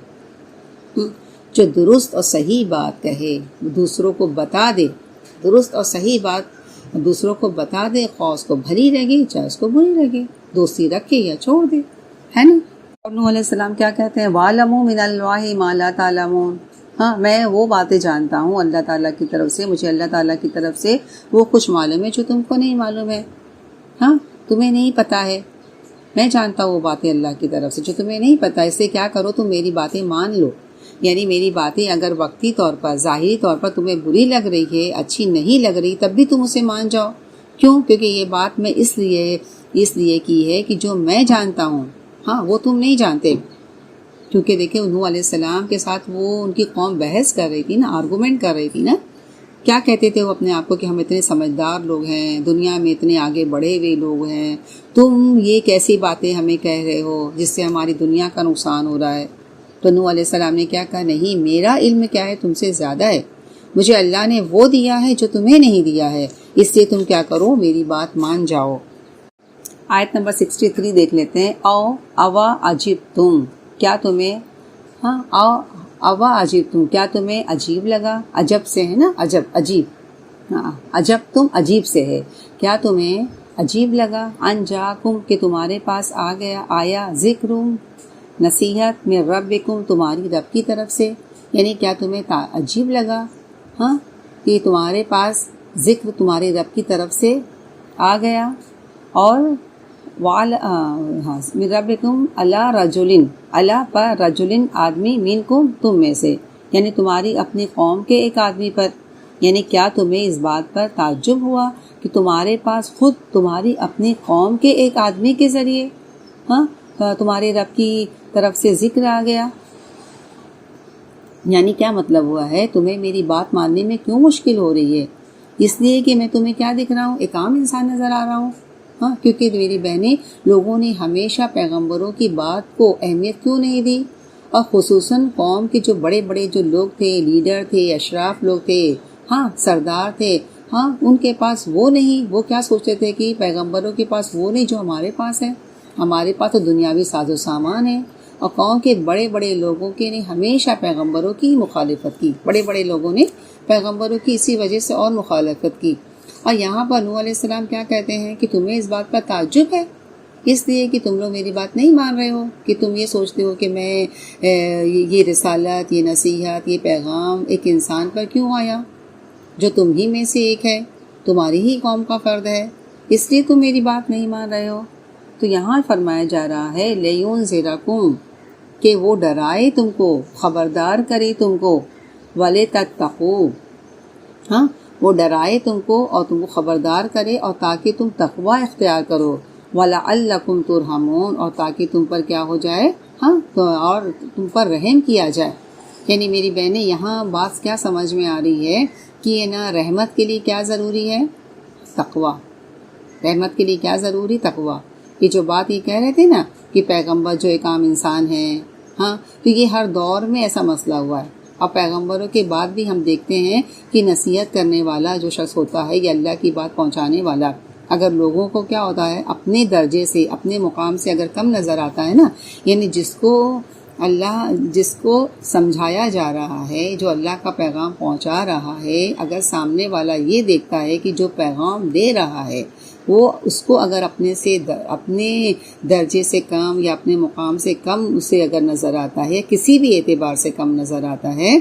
جو درست اور صحیح بات کہے، دوسروں کو بتا دے، درست اور صحیح بات دوسروں کو بتا دے، خواہ اس کو بھلی لگے چاہے اس کو بری لگے، دوستی رکھے یا چھوڑ دے، ہے نا۔ اور نوح علیہ السلام کیا کہتے ہیں، وَعْلَمُوا مِنَ اللَّهِ مَا لَا تَعْلَمُونَ، ہاں، میں وہ باتیں جانتا ہوں اللہ تعالیٰ کی طرف سے، مجھے اللہ تعالیٰ کی طرف سے وہ کچھ معلوم ہے جو تم کو نہیں معلوم ہے، ہاں، تمہیں نہیں پتا ہے، میں جانتا ہوں وہ باتیں اللہ کی طرف سے جو تمہیں نہیں پتا، اس سے کیا کرو، تم میری باتیں مان لو، یعنی میری باتیں اگر وقتی طور پر، ظاہری طور پر تمہیں بری لگ رہی ہے، اچھی نہیں لگ رہی، تب بھی تم اسے مان جاؤ۔ کیوں؟ کیونکہ یہ بات میں اس لیے کی ہے کہ جو میں جانتا ہوں ہاں وہ تم نہیں جانتے۔ کیونکہ دیکھیں نوح علیہ السلام کے ساتھ وہ ان کی قوم بحث کر رہی تھی نا، آرگومنٹ کر رہی تھی نا، کیا کہتے تھے وہ اپنے آپ کو کہ ہم اتنے سمجھدار لوگ ہیں، دنیا میں اتنے آگے بڑھے ہوئے لوگ ہیں، تم یہ کیسی باتیں ہمیں کہہ رہے ہو جس سے ہماری دنیا کا نقصان ہو رہا ہے۔ تو نوح علیہ السلام نے کیا کہا، نہیں، میرا علم کیا ہے، تم سے زیادہ ہے، مجھے اللہ نے وہ دیا ہے جو تمہیں نہیں دیا ہے، اس لیے تم کیا کرو، میری بات مان جاؤ۔ آیت نمبر 63 دیکھ لیتے ہیں، اوا عجیب تم، کیا تمہیں، ہاں، اوا عجیب تم، کیا تمہیں عجیب لگا، عجب سے ہے نا، عجیب، ہاں، عجب تم عجیب سے ہے، کیا تمہیں عجیب لگا، ان جاکم، کہ تمہارے پاس آیا ذکر، نصیحت، من ربکم، تمہاری رب کی طرف سے، یعنی کیا تمہیں عجیب لگا، ہاں، کہ تمہارے پاس ذکر تمہارے رب کی طرف سے آ گیا، اور من ربکم علی رجلن، علی پر رجلن آدمی، منکم تم میں سے، یعنی تمہاری اپنی قوم کے ایک آدمی پر. یعنی کیا تمہیں اس بات پر تعجب ہوا کہ تمہارے پاس خود تمہاری اپنی قوم کے ایک آدمی کے ذریعے تمہارے رب کی طرف سے ذکر آ گیا؟ یعنی کیا مطلب ہوا ہے، تمہیں میری بات ماننے میں کیوں مشکل ہو رہی ہے؟ اس لیے کہ میں تمہیں کیا دکھ رہا ہوں، ایک عام انسان نظر آ رہا ہوں. کیونکہ میری بہنیں، لوگوں نے ہمیشہ پیغمبروں کی بات کو اہمیت کیوں نہیں دی، اور خصوصاً قوم کے جو بڑے بڑے جو لوگ تھے، لیڈر تھے، اشراف لوگ تھے، سردار تھے، ان کے پاس وہ نہیں. وہ کیا سوچتے تھے کہ پیغمبروں کے پاس وہ نہیں جو ہمارے پاس ہے، ہمارے پاس تو دنیاوی ساز و سامان ہے. اور قوم کے بڑے بڑے لوگوں کے نے ہمیشہ پیغمبروں کی مخالفت کی، بڑے بڑے لوگوں نے پیغمبروں کی اسی وجہ سے اور مخالفت کی. اور یہاں پر نوح علیہ السلام کیا کہتے ہیں کہ تمہیں اس بات پر تعجب ہے، اس لیے کہ تم لوگ میری بات نہیں مان رہے ہو، کہ تم یہ سوچتے ہو کہ میں یہ رسالت، یہ نصیحت، یہ پیغام ایک انسان پر کیوں آیا جو تم ہی میں سے ایک ہے، تمہاری ہی قوم کا فرد ہے، اس لیے تم میری بات نہیں مان رہے ہو. تو یہاں فرمایا جا رہا ہے لِيُنذِرَكُمْ، کہ وہ ڈرائے تم کو، خبردار کرے تم کو، وَلِتَتَّقُوا، وہ ڈرائے تم کو اور تم کو خبردار کرے، اور تاکہ تم تقوی اختیار کرو، وَلَعَلَّكُمْ تُرْحَمُونَ، اور تاکہ تم پر کیا ہو جائے، اور تم پر رحم کیا جائے. یعنی میری بہنیں، یہاں بات کیا سمجھ میں آ رہی ہے کہ رحمت کے لیے کیا ضروری ہے؟ تقوی. رحمت کے لیے کیا ضروری؟ تقوی. یہ جو بات یہ کہہ رہے تھے نا کہ پیغمبر جو ایک عام انسان ہے، تو یہ ہر دور میں ایسا مسئلہ ہوا ہے. اور پیغمبروں کے بعد بھی ہم دیکھتے ہیں کہ نصیحت کرنے والا جو شخص ہوتا ہے یا اللہ کی بات پہنچانے والا، اگر لوگوں کو کیا ہوتا ہے، اپنے درجے سے، اپنے مقام سے اگر کم نظر آتا ہے نا، یعنی جس کو سمجھایا جا رہا ہے، جو اللہ کا پیغام پہنچا رہا ہے، اگر سامنے والا یہ دیکھتا ہے کہ جو پیغام دے رہا ہے وہ اس کو اگر اپنے درجے سے کم یا اپنے مقام سے کم اسے اگر نظر آتا ہے، کسی بھی اعتبار سے کم نظر آتا ہے،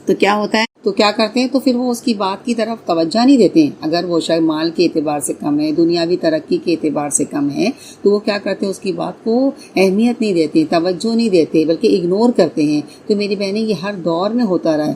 تو کیا ہوتا ہے، تو کیا کرتے ہیں، تو پھر وہ اس کی بات کی طرف توجہ نہیں دیتے ہیں. اگر وہ شاید مال کے اعتبار سے کم ہے، دنیاوی ترقی کے اعتبار سے کم ہے، تو وہ کیا کرتے ہیں، اس کی بات کو اہمیت نہیں دیتے، توجہ نہیں دیتے، بلکہ اگنور کرتے ہیں. تو میری بہنیں، یہ ہر دور میں ہوتا رہا ہے.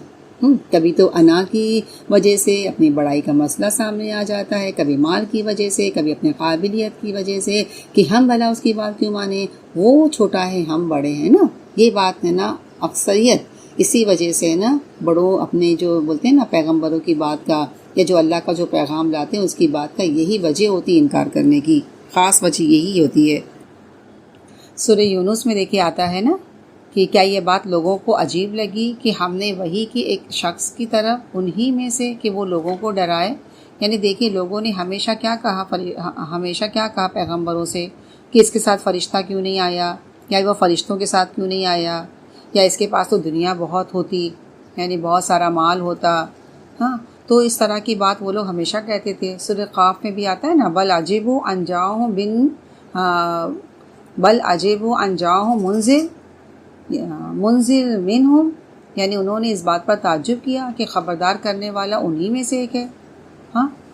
کبھی تو انا کی وجہ سے اپنی بڑائی کا مسئلہ سامنے آ جاتا ہے، کبھی مال کی وجہ سے، کبھی اپنے قابلیت کی وجہ سے کہ ہم بھلا اس کی بات کیوں مانیں، وہ چھوٹا ہے ہم بڑے ہیں نا. یہ بات ہے نا اکثریت اسی وجہ سے نا، بڑوں اپنے جو بولتے ہیں نا پیغمبروں کی بات کا، یا جو اللہ کا جو پیغام لاتے ہیں اس کی بات کا، یہی وجہ ہوتی ہے انکار کرنے کی، خاص وجہ یہی ہوتی ہے. سورہ یونس میں دیکھے آتا ہے نا کہ کیا یہ بات لوگوں کو عجیب لگی کہ ہم نے وحی کی ایک شخص کی طرف انہی میں سے کہ وہ لوگوں کو ڈرائے. یعنی دیکھیں، لوگوں نے ہمیشہ کیا کہا پیغمبروں سے کہ اس کے ساتھ فرشتہ کیوں نہیں آیا، یا وہ فرشتوں کے ساتھ کیوں نہیں آیا، یا اس کے پاس تو دنیا بہت ہوتی، یعنی بہت سارا مال ہوتا. تو اس طرح کی بات وہ لوگ ہمیشہ کہتے تھے. سورہ قاف میں بھی آتا ہے نا، بل عجیبوا ان جاءہم منذر منہم، یعنی انہوں نے اس بات پر تعجب کیا کہ خبردار کرنے والا انہی میں سے ایک ہے.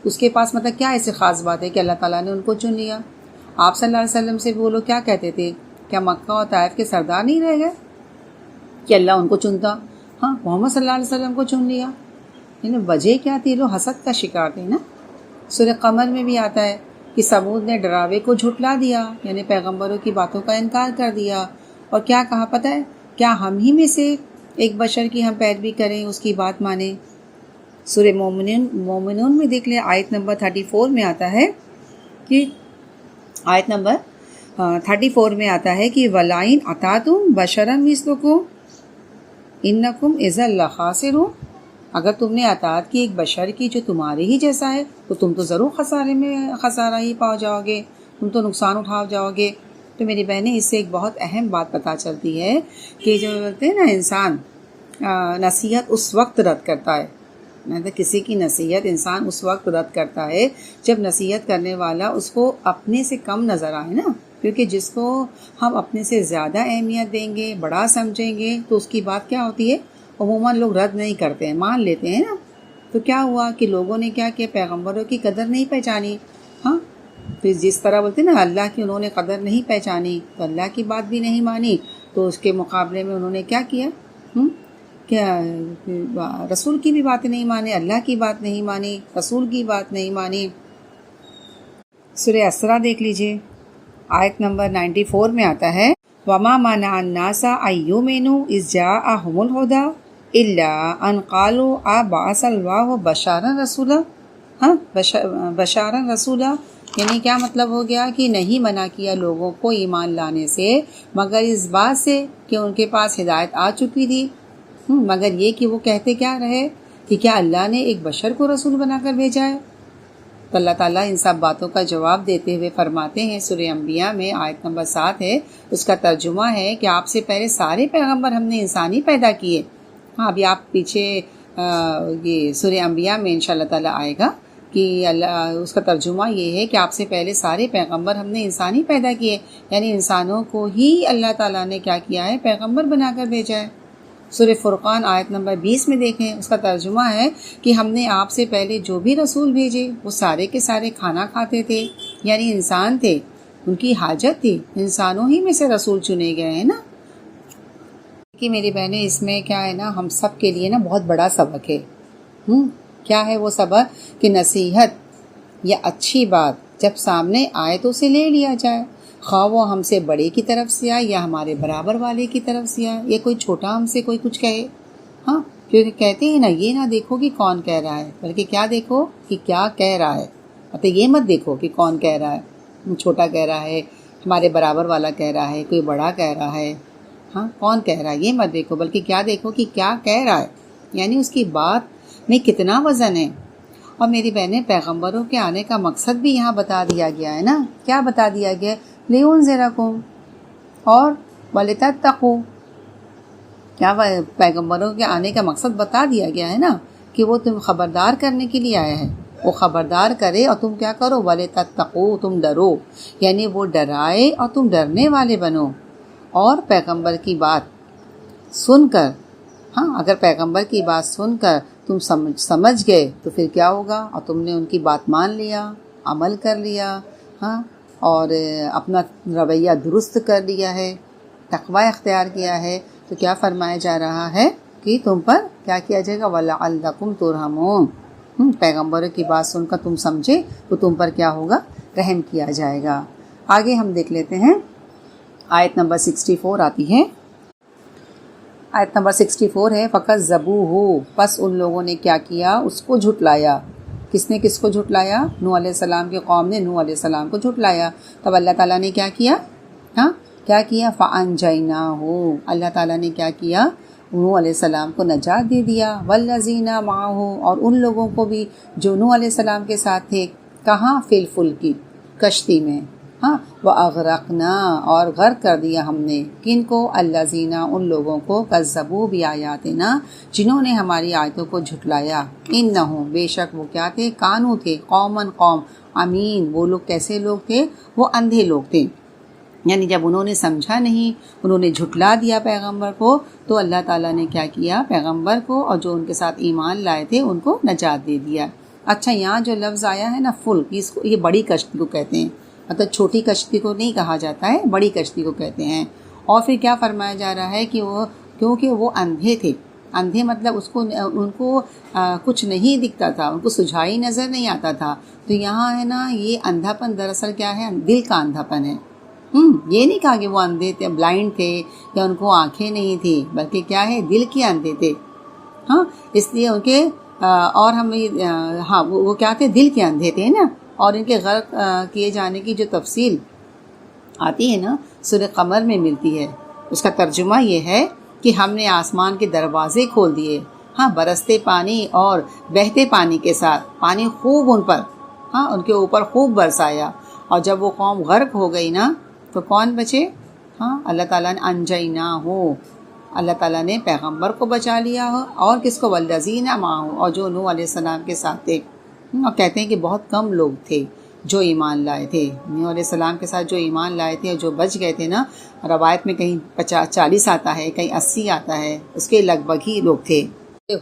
اس کے پاس مطلب کیا ایسی خاص بات ہے کہ اللہ تعالیٰ نے ان کو چن لیا. آپ صلی اللہ علیہ وسلم سے وہ لوگ کیا کہتے تھے، کیا مکہ اور طائف کے سردار نہیں رہ گئے کہ اللہ ان کو چنتا؟ محمد صلی اللہ علیہ وسلم کو چن لیا. یعنی وجہ کیا تھی؟ لوگ حسد کا شکار تھے نا. سورہ قمر میں بھی آتا ہے کہ سمود نے ڈراوے کو جھٹلا دیا، یعنی پیغمبروں کی باتوں کا انکار کر دیا، اور کیا کہا پتہ ہے، کیا ہم ہی میں سے ایک بشر کی ہم پیروی کریں، اس کی بات مانیں. سورہ مومنون میں دیکھ لیں، آیت نمبر 34 میں آتا ہے کہ وَلَئِنْ أَطَعْتُمْ بَشَرًا مِثْلَكُمْ إِنَّكُمْ إِذًا لَخَاسِرُونَ، اگر تم نے اطاعت کی ایک بشر کی جو تمہارے ہی جیسا ہے، تو تم تو ضرور خسارہ ہی پاؤ جاؤ گے، تم تو نقصان اٹھاؤ جاؤ گے. تو میری بہنیں، اس سے ایک بہت اہم بات پتہ چلتی ہے کہ جو بولتے ہیں نا، انسان نصیحت اس وقت رد کرتا ہے، کسی کی نصیحت انسان اس وقت رد کرتا ہے جب نصیحت کرنے والا اس کو اپنے سے کم نظر آئے نا. کیونکہ جس کو ہم اپنے سے زیادہ اہمیت دیں گے، بڑا سمجھیں گے، تو اس کی بات کیا ہوتی ہے، عموماً لوگ رد نہیں کرتے ہیں، مان لیتے ہیں نا. تو کیا ہوا کہ لوگوں نے کیا پیغمبروں کی قدر نہیں پہچانی. پھر جس طرح بولتے ہیں نا اللہ کی انہوں نے قدر نہیں پہچانی تو اللہ کی بات بھی نہیں مانی، تو اس کے مقابلے میں انہوں نے کیا کیا؟ کیا رسول کی بھی باتیں نہیں مانی، اللہ کی بات نہیں مانی، رسول کی بات نہیں مانی۔ سورہ اسراء دیکھ لیجئے، آیت نمبر 94 میں آتا ہے وَمَا مَنَعَ النَّاسَ أَن يُؤْمِنُوا إِذْ جَاءَهُمُ الْهُدَىٰ إِلَّا أَن قَالُوا أَبَعَثَ اللَّهُ بَشَارًا رَسُولًا بشارن رسولہ، یعنی کیا مطلب ہو گیا کہ نہیں منع کیا لوگوں کو ایمان لانے سے مگر اس بات سے کہ ان کے پاس ہدایت آ چکی تھی، مگر یہ کہ وہ کہتے کیا رہے کہ کیا اللہ نے ایک بشر کو رسول بنا کر بھیجا ہے؟ تو اللہ تعالیٰ ان سب باتوں کا جواب دیتے ہوئے فرماتے ہیں، سورہ انبیاء میں آیت نمبر 7 ہے، اس کا ترجمہ ہے کہ آپ سے پہلے سارے پیغمبر ہم نے انسانی پیدا کیے۔ ہاں ابھی آپ پیچھے یہ سورہ انبیاء میں انشاءاللہ تعالیٰ آئے گا کہ اس کا ترجمہ یہ ہے کہ آپ سے پہلے سارے پیغمبر ہم نے انسانی پیدا کیے، یعنی انسانوں کو ہی اللہ تعالیٰ نے کیا کیا ہے؟ پیغمبر بنا کر بھیجا ہے۔ سورہ فرقان آیت نمبر 20 میں دیکھیں، اس کا ترجمہ ہے کہ ہم نے آپ سے پہلے جو بھی رسول بھیجے وہ سارے کے سارے کھانا کھاتے تھے، یعنی انسان تھے، ان کی حاجت تھی، انسانوں ہی میں سے رسول چنے گئے ہیں نا۔ کہ میری بہنیں اس میں کیا ہے نا، ہم سب کے لیے نا بہت بڑا سبق ہے۔ کیا ہے وہ سبق؟ کہ نصیحت یا اچھی بات جب سامنے آئے تو اسے لے لیا جائے، خواہ وہ ہم سے بڑے کی طرف سے آئے یا ہمارے برابر والے کی طرف سے آئے، یا کوئی چھوٹا ہم سے کوئی کچھ کہے۔ ہاں کیونکہ کہتے ہیں نا، یہ نہ دیکھو کہ کون کہہ رہا ہے، بلکہ کیا دیکھو کہ کیا کہہ رہا ہے۔ مطلب یہ مت دیکھو کہ کون کہہ رہا ہے، چھوٹا کہہ رہا ہے، ہمارے برابر والا کہہ رہا ہے، کوئی بڑا کہہ رہا ہے، ہاں کون کہہ رہا ہے یہ مت دیکھو، بلکہ کیا دیکھو کہ کیا کہہ رہا ہے، یعنی اس کی بات میں کتنا وزن ہے۔ اور میری بہنیں پیغمبروں کے آنے کا مقصد بھی یہاں بتا دیا گیا ہے نا، کیا بتا دیا گیا ہے؟ لِيُنذِرَكُمْ اور وَلِتَتَّقُوا، کیا پیغمبروں کے آنے کا مقصد بتا دیا گیا ہے نا، کہ وہ تم خبردار کرنے کے لیے آیا ہے، وہ خبردار کرے اور تم کیا کرو؟ وَلِتَتَّقُوا، تم ڈرو، یعنی وہ ڈرائے اور تم ڈرنے والے بنو۔ اور پیغمبر کی بات سن کر، ہاں اگر پیغمبر کی بات سن کر تم سمجھ گئے تو پھر کیا ہوگا؟ اور تم نے ان کی بات مان لیا، عمل کر لیا، ہاں اور اپنا رویہ درست کر لیا ہے، تقوی اختیار کیا ہے، تو کیا فرمایا جا رہا ہے کہ تم پر کیا کیا جائے گا؟ وَلَعَلَّكُمْ تُرْحَمُونَ، پیغمبروں کی بات سن کر تم سمجھے تو تم پر کیا ہوگا؟ رحم کیا جائے گا۔ آگے ہم دیکھ لیتے ہیں، آیت نمبر 64 آتی ہے، آیت نمبر 64 ہے فَكَذَّبُوهُ، پس ان لوگوں نے کیا کیا؟ اس کو جھٹلایا۔ کس نے کس کو جھٹلایا؟ نوح علیہ السلام کی قوم نے نوح علیہ السلام کو جھٹلایا۔ تب اللہ تعالیٰ نے کیا کیا؟ ہاں کیا کیا؟ فَأَنجَيْنَاهُ، اللہ تعالیٰ نے کیا کیا؟ نوح علیہ السلام کو نجات دے دیا، وَالَّذِينَ مَعَهُ، اور ان لوگوں کو بھی جو نوح علیہ السلام کے ساتھ تھے، کہاں؟ فِي الْفُلْكِ، کشتی میں، ہاں وَأَغْرَقْنَا، اور غرق کر دیا ہم نے، کن کو؟ الذین، ان لوگوں کو، کذبوا بآیاتنا، جنہوں نے ہماری آیتوں کو جھٹلایا، انہم، بے شک وہ کیا تھے؟ کانو تھے، قومن قوم، امین، وہ لوگ کیسے لوگ تھے؟ وہ اندھے لوگ تھے، یعنی جب انہوں نے سمجھا نہیں، انہوں نے جھٹلا دیا پیغمبر کو، تو اللہ تعالیٰ نے کیا کیا؟ پیغمبر کو اور جو ان کے ساتھ ایمان لائے تھے ان کو نجات دے دیا۔ اچھا یہاں جو لفظ آیا ہے نا فلک، اس کو یہ بڑی کشتی کو کہتے ہیں، مطلب چھوٹی کشتی کو نہیں کہا جاتا ہے، بڑی کشتی کو کہتے ہیں۔ اور پھر کیا فرمایا جا رہا ہے کہ وہ کیونکہ وہ اندھے تھے، اندھے مطلب ان کو کچھ نہیں دکھتا تھا، ان کو سجھائی نظر نہیں آتا تھا، تو یہاں ہے نا یہ اندھا پن دراصل کیا ہے؟ دل کا اندھا پن ہے۔ یہ نہیں کہا کہ وہ اندھے تھے، بلائنڈ تھے، یا ان کو آنکھیں نہیں تھی، بلکہ کیا ہے؟ دل کے اندھے تھے، ہاں اس لیے ان کے اور ہم ہاں وہ کیا تھے؟ دل کے اندھے تھے نا۔ اور ان کے غرق کیے جانے کی جو تفصیل آتی ہے نا سورہ قمر میں ملتی ہے، اس کا ترجمہ یہ ہے کہ ہم نے آسمان کے دروازے کھول دیے، ہاں برستے پانی اور بہتے پانی کے ساتھ، پانی خوب ان پر، ہاں ان کے اوپر خوب برسایا، اور جب وہ قوم غرق ہو گئی نا تو کون بچے؟ ہاں اللہ تعالیٰ نے انجیناہ، اللہ تعالیٰ نے پیغمبر کو بچا لیا ہو، اور کس کو؟ والذین معہ، اور جو نوح علیہ السلام کے ساتھ تھے۔ اور کہتے ہیں کہ بہت کم لوگ تھے جو ایمان لائے تھے، نوح علیہ السلام کے ساتھ جو ایمان لائے تھے اور جو بچ گئے تھے نا، روایت میں کہیں 40 آتا ہے، کہیں 80 آتا ہے، اس کے لگ بھگ ہی لوگ تھے۔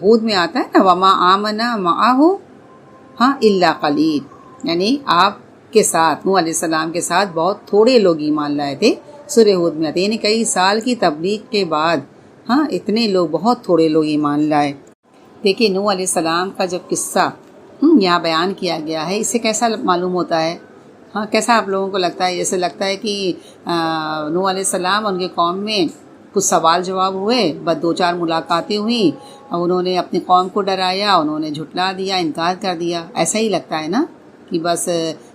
ہود میں آتا ہے نا وما آمنا معہ، ہاں الا قلیل، یعنی آپ کے ساتھ، نوح علیہ السلام کے ساتھ بہت تھوڑے لوگ ایمان لائے تھے. سورہ ہود میں آتے یعنی کئی سال کی تبلیغ کے بعد اتنے لوگ، بہت تھوڑے لوگ ایمان لائے. دیکھیے نوح علیہ السلام کا جب قصہ یہاں بیان کیا گیا ہے، اس سے کیسا معلوم ہوتا ہے؟ کیسا آپ لوگوں کو لگتا ہے؟ جیسے لگتا ہے کہ نوح علیہ السلام ان کے قوم میں کچھ سوال جواب ہوئے، بس 2-4 ملاقاتیں ہوئیں، انہوں نے اپنی قوم کو ڈرایا، انہوں نے جھٹلا دیا، انکار کر دیا. ایسا ہی لگتا ہے نا کہ بس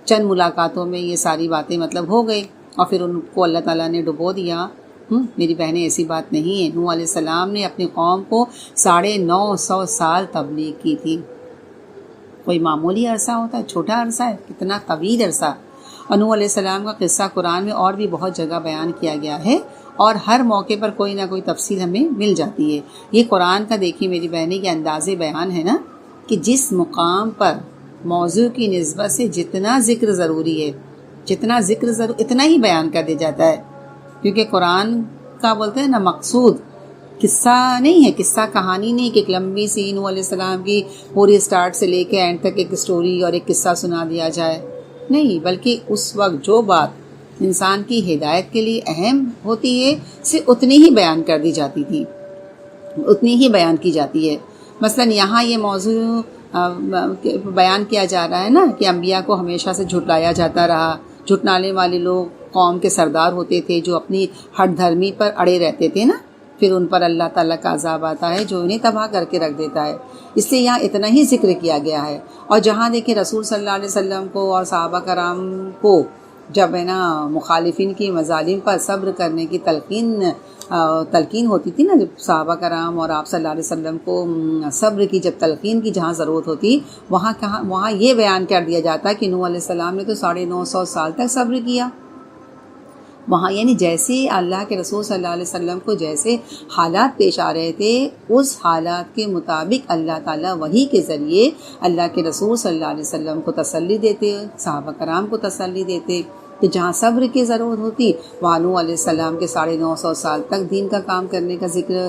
چند ملاقاتوں میں یہ ساری باتیں مطلب ہو گئی اور پھر ان کو اللہ تعالیٰ نے ڈبو دیا. میری بہنیں ایسی بات نہیں ہے. نوح علیہ السلام نے اپنی قوم کو 950 سال تبلیغ کی تھی. کوئی معمولی عرصہ ہوتا ہے؟ چھوٹا عرصہ ہے، کتنا طویل عرصہ. اور نوح علیہ السلام کا قصہ قرآن میں اور بھی بہت جگہ بیان کیا گیا ہے اور ہر موقع پر کوئی نہ کوئی تفصیل ہمیں مل جاتی ہے. یہ قرآن کا دیکھیے میری بہنیں یہ انداز بیان ہے نا کہ جس مقام پر موضوع کی نسبت سے جتنا ذکر ضروری ہے، جتنا ذکر اتنا ہی بیان کر دیا جاتا ہے. کیونکہ قرآن کا بولتے ہیں نا مقصود قصہ نہیں ہے، قصہ کہانی نہیں کہ ایک لمبی سی نوح علیہ السلام کی پوری سٹارٹ سے لے کے اینڈ تک ایک سٹوری اور ایک قصہ سنا دیا جائے. نہیں، بلکہ اس وقت جو بات انسان کی ہدایت کے لیے اہم ہوتی ہے صرف اتنی ہی بیان کر دی جاتی تھی، اتنی ہی بیان کی جاتی ہے. مثلا یہاں یہ موضوع بیان کیا جا رہا ہے نا کہ انبیاء کو ہمیشہ سے جھٹلایا جاتا رہا. جھٹلانے والے لوگ قوم کے سردار ہوتے تھے جو اپنی ہٹ دھرمی پر اڑے رہتے تھے نا، پھر ان پر اللہ تعالیٰ کا عذاب آتا ہے جو انہیں تباہ کر کے رکھ دیتا ہے. اس لیے یہاں اتنا ہی ذکر کیا گیا ہے. اور جہاں دیکھیں رسول صلی اللہ علیہ وسلم کو اور صحابہ کرام کو جب مخالفین کی مظالم پر صبر کرنے کی تلقین ہوتی تھی نا، جب صحابہ کرام اور آپ صلی اللہ علیہ وسلم کو صبر کی جب تلقین کی جہاں ضرورت ہوتی، وہاں یہ بیان کر دیا جاتا کہ نوح علیہ السلام نے تو 950 سال تک صبر کیا. وہاں یعنی جیسے اللہ کے رسول صلی اللہ علیہ وسلم کو جیسے حالات پیش آ رہے تھے، اس حالات کے مطابق اللہ تعالیٰ وحی کے ذریعے اللہ کے رسول صلی اللہ علیہ وسلم کو تسلی دیتے، صحابہ کرام کو تسلی دیتے کہ جہاں صبر کی ضرورت ہوتی وہاں نوح علیہ السلام کے 950 سال تک دین کا کام کرنے کا ذکر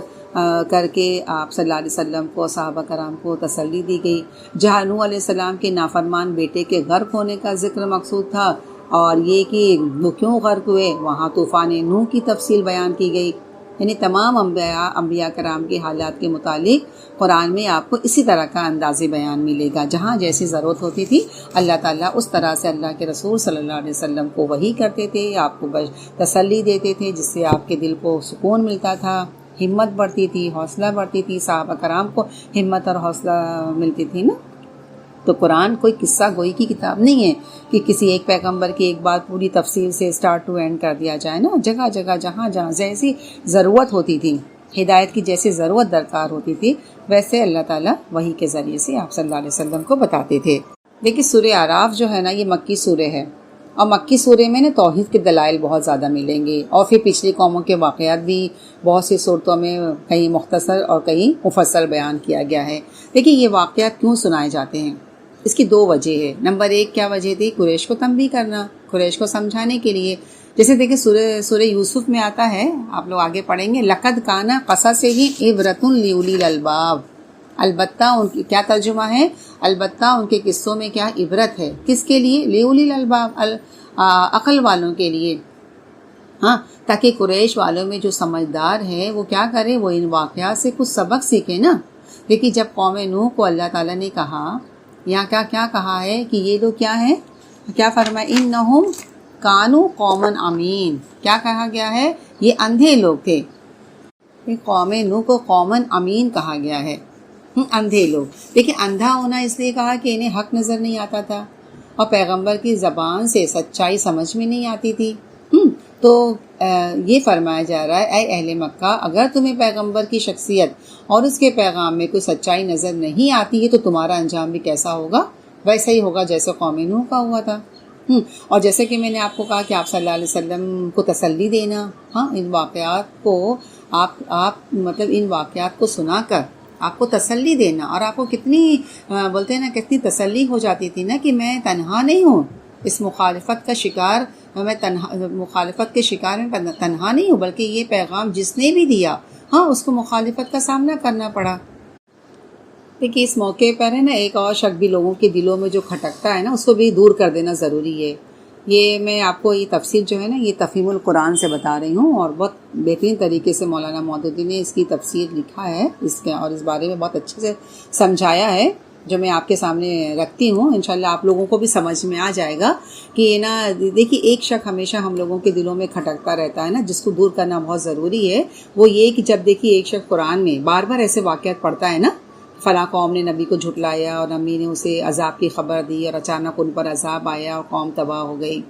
کر کے آپ صلی اللہ علیہ وسلم کو صحابہ کرام کو تسلی دی گئی. جہاں نوح علیہ السلام کے نافرمان بیٹے کے غرق ہونے کا ذکر مقصود تھا اور یہ کہ وہ کیوں غرق ہوئے، وہاں طوفان نوح کی تفصیل بیان کی گئی. یعنی تمام انبیاء کرام کے حالات کے متعلق قرآن میں آپ کو اسی طرح کا انداز بیان ملے گا. جہاں جیسی ضرورت ہوتی تھی اللہ تعالیٰ اس طرح سے اللہ کے رسول صلی اللہ علیہ وسلم کو وحی کرتے تھے، آپ کو تسلی دیتے تھے، جس سے آپ کے دل کو سکون ملتا تھا، ہمت بڑھتی تھی، حوصلہ بڑھتی تھی. صحابہ کرام کو ہمت اور حوصلہ ملتی تھی نا. تو قرآن کوئی قصہ گوئی کی کتاب نہیں ہے کہ کسی ایک پیغمبر کی ایک بات پوری تفصیل سے سٹارٹ ٹو اینڈ کر دیا جائے نا. جگہ جگہ جہاں جیسی ضرورت ہوتی تھی، ہدایت کی جیسی ضرورت درکار ہوتی تھی، ویسے اللہ تعالیٰ وحی کے ذریعے سے آپ صلی اللہ علیہ وسلم کو بتاتے تھے. دیکھیے سورہ اعراف جو ہے نا یہ مکی سورہ ہے اور مکی سورہ میں نا توحید کے دلائل بہت زیادہ ملیں گے اور پھر پچھلی قوموں کے واقعات بھی بہت سی صورتوں میں کہیں مختصر اور کہیں مفصل بیان کیا گیا ہے. دیکھیے یہ واقعات کیوں سنائے جاتے ہیں، اس کی 2 وجہ ہے. نمبر 1 کیا وجہ تھی؟ قریش کو تنبیہ کرنا، قریش کو سمجھانے کے لیے. جیسے دیکھیں سورہ یوسف میں آتا ہے، آپ لوگ آگے پڑھیں گے، لقد کان قصصہم عبرۃ لاولی الالباب. البتہ ان کی کیا ترجمہ ہے؟ البتہ ان کے قصوں میں کیا عبرت ہے، کس کے لیے؟ لاولی الالباب، عقل والوں کے لیے. تاکہ قریش والوں میں جو سمجھدار ہے وہ کیا کرے، وہ ان واقعات سے کچھ سبق سیکھے نا. دیکھیے جب قوم نوح کو اللہ تعالیٰ نے کہا، یہاں کیا کہا ہے کہ یہ لوگ کیا ہیں، کیا فرمایا؟ انہم کانوا قوما عمین. کیا کہا گیا ہے؟ یہ اندھے لوگ تھے. قوم نوح کو قوما امین کہا گیا ہے، اندھے لوگ. دیکھیں اندھا ہونا اس لیے کہا کہ انہیں حق نظر نہیں آتا تھا اور پیغمبر کی زبان سے سچائی سمجھ میں نہیں آتی تھی. تو یہ فرمایا جا رہا ہے اے اہل مکہ، اگر تمہیں پیغمبر کی شخصیت اور اس کے پیغام میں کوئی سچائی نظر نہیں آتی ہے تو تمہارا انجام بھی کیسا ہوگا؟ ویسا ہی ہوگا جیسے قوم نوح کا ہوا تھا. اور جیسے کہ میں نے آپ کو کہا کہ آپ صلی اللہ علیہ وسلم کو تسلی دینا، ان واقعات کو آپ مطلب ان واقعات کو سنا کر آپ کو تسلی دینا. اور آپ کو کتنی بولتے ہیں نا کتنی تسلی ہو جاتی تھی نا کہ میں تنہا نہیں ہوں اس مخالفت کا شکار، مخالفت کے شکار میں تنہا نہیں ہوں، بلکہ یہ پیغام جس نے بھی دیا اس کو مخالفت کا سامنا کرنا پڑا. دیکھیے اس موقع پر ہے نا ایک اور شک بھی لوگوں کے دلوں میں جو کھٹکتا ہے نا اس کو بھی دور کر دینا ضروری ہے. یہ میں آپ کو یہ تفسیر جو ہے نا یہ تفہیم القرآن سے بتا رہی ہوں، اور بہت بہترین طریقے سے مولانا مودودی نے اس کی تفسیر لکھا ہے اور اس بارے میں بہت اچھے سے سمجھایا ہے، جو میں آپ کے سامنے رکھتی ہوں. انشاءاللہ آپ لوگوں کو بھی سمجھ میں آ جائے گا کہ یہ نا دیکھیے ایک شک ہمیشہ ہم لوگوں کے دلوں میں کھٹکتا رہتا ہے نا، جس کو دور کرنا بہت ضروری ہے. وہ یہ کہ جب دیکھیے ایک شک قرآن میں بار بار ایسے واقعات پڑھتا ہے نا، فلاں قوم نے نبی کو جھٹلایا اور امی نے اسے عذاب کی خبر دی اور اچانک ان پر عذاب آیا اور قوم تباہ ہو گئی.